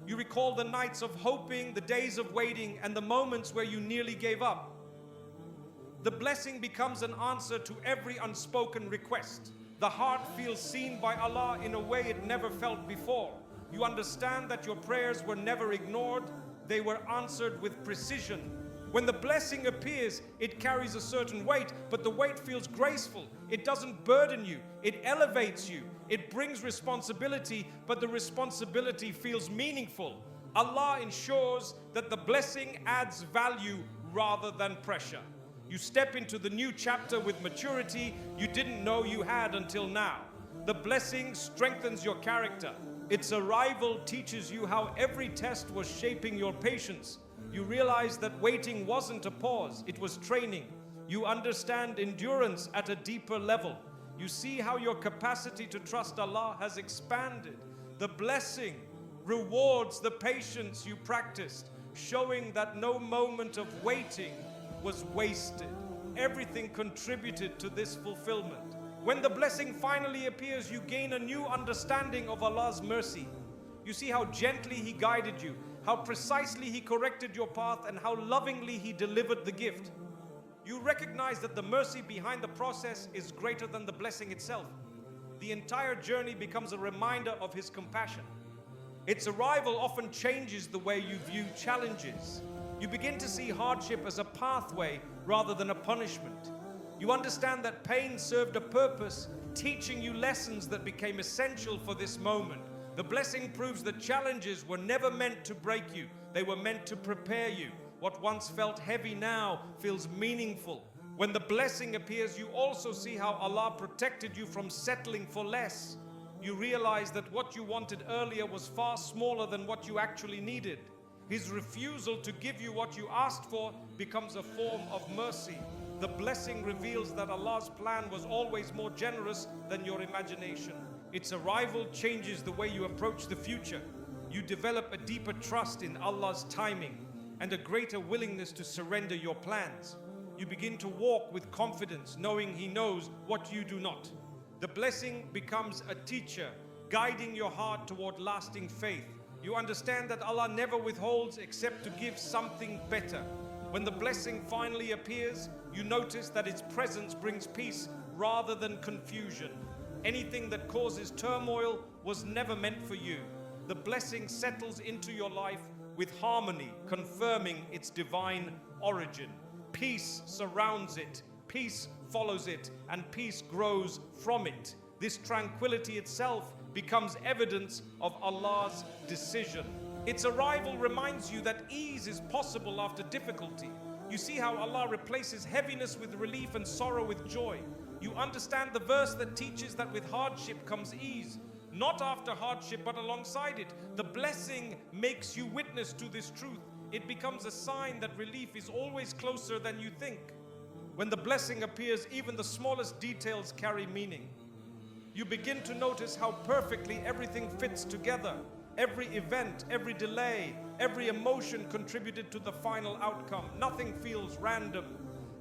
You recall the nights of hoping, the days of waiting, and the moments where you nearly gave up. The blessing becomes an answer to every unspoken request. The heart feels seen by Allah in a way it never felt before. You understand that your prayers were never ignored, they were answered with precision. When the blessing appears, it carries a certain weight, but the weight feels graceful. It doesn't burden you, it elevates you. It brings responsibility, but the responsibility feels meaningful. Allah ensures that the blessing adds value rather than pressure. You step into the new chapter with maturity you didn't know you had until now. The blessing strengthens your character. Its arrival teaches you how every test was shaping your patience. You realize that waiting wasn't a pause, it was training. You understand endurance at a deeper level. You see how your capacity to trust Allah has expanded. The blessing rewards the patience you practiced, showing that no moment of waiting was wasted. Everything contributed to this fulfillment. When the blessing finally appears, you gain a new understanding of Allah's mercy. You see how gently He guided you, how precisely He corrected your path, and how lovingly He delivered the gift. You recognize that the mercy behind the process is greater than the blessing itself. The entire journey becomes a reminder of His compassion. Its arrival often changes the way you view challenges. You begin to see hardship as a pathway rather than a punishment. You understand that pain served a purpose, teaching you lessons that became essential for this moment. The blessing proves that challenges were never meant to break you. They were meant to prepare you. What once felt heavy now feels meaningful. When the blessing appears, you also see how Allah protected you from settling for less. You realize that what you wanted earlier was far smaller than what you actually needed. His refusal to give you what you asked for becomes a form of mercy. The blessing reveals that Allah's plan was always more generous than your imagination. Its arrival changes the way you approach the future. You develop a deeper trust in Allah's timing and a greater willingness to surrender your plans. You begin to walk with confidence, knowing He knows what you do not. The blessing becomes a teacher, guiding your heart toward lasting faith. You understand that Allah never withholds except to give something better. When the blessing finally appears, you notice that its presence brings peace rather than confusion. Anything that causes turmoil was never meant for you. The blessing settles into your life with harmony, confirming its divine origin. Peace surrounds it, peace follows it, and peace grows from it. This tranquility itself becomes evidence of Allah's decision. Its arrival reminds you that ease is possible after difficulty. You see how Allah replaces heaviness with relief and sorrow with joy. You understand the verse that teaches that with hardship comes ease. Not after hardship, but alongside it. The blessing makes you witness to this truth. It becomes a sign that relief is always closer than you think. When the blessing appears, even the smallest details carry meaning. You begin to notice how perfectly everything fits together. Every event, every delay, every emotion contributed to the final outcome. Nothing feels random.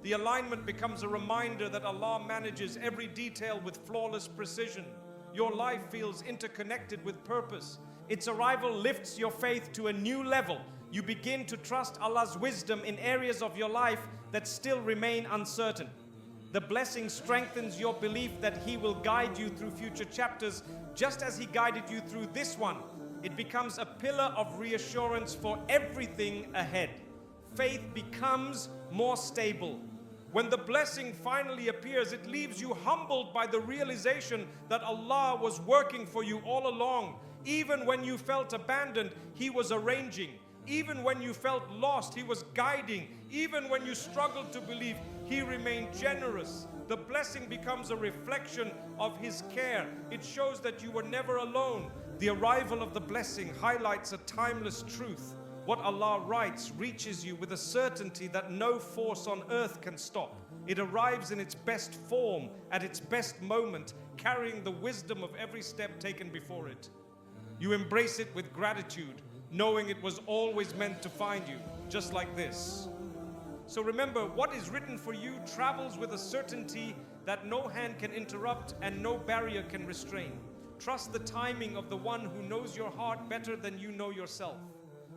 The alignment becomes a reminder that Allah manages every detail with flawless precision. Your life feels interconnected with purpose. Its arrival lifts your faith to a new level. You begin to trust Allah's wisdom in areas of your life that still remain uncertain. The blessing strengthens your belief that He will guide you through future chapters, just as He guided you through this one. It becomes a pillar of reassurance for everything ahead. Faith becomes more stable. When the blessing finally appears, it leaves you humbled by the realization that Allah was working for you all along. Even when you felt abandoned, He was arranging. Even when you felt lost, He was guiding. Even when you struggled to believe, He remained generous. The blessing becomes a reflection of His care. It shows that you were never alone. The arrival of the blessing highlights a timeless truth. What Allah writes reaches you with a certainty that no force on earth can stop. It arrives in its best form, at its best moment, carrying the wisdom of every step taken before it. You embrace it with gratitude, knowing it was always meant to find you, just like this. So remember, what is written for you travels with a certainty that no hand can interrupt and no barrier can restrain. Trust the timing of the one who knows your heart better than you know yourself.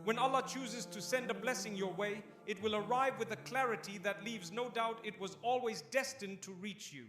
When Allah chooses to send a blessing your way, it will arrive with a clarity that leaves no doubt it was always destined to reach you.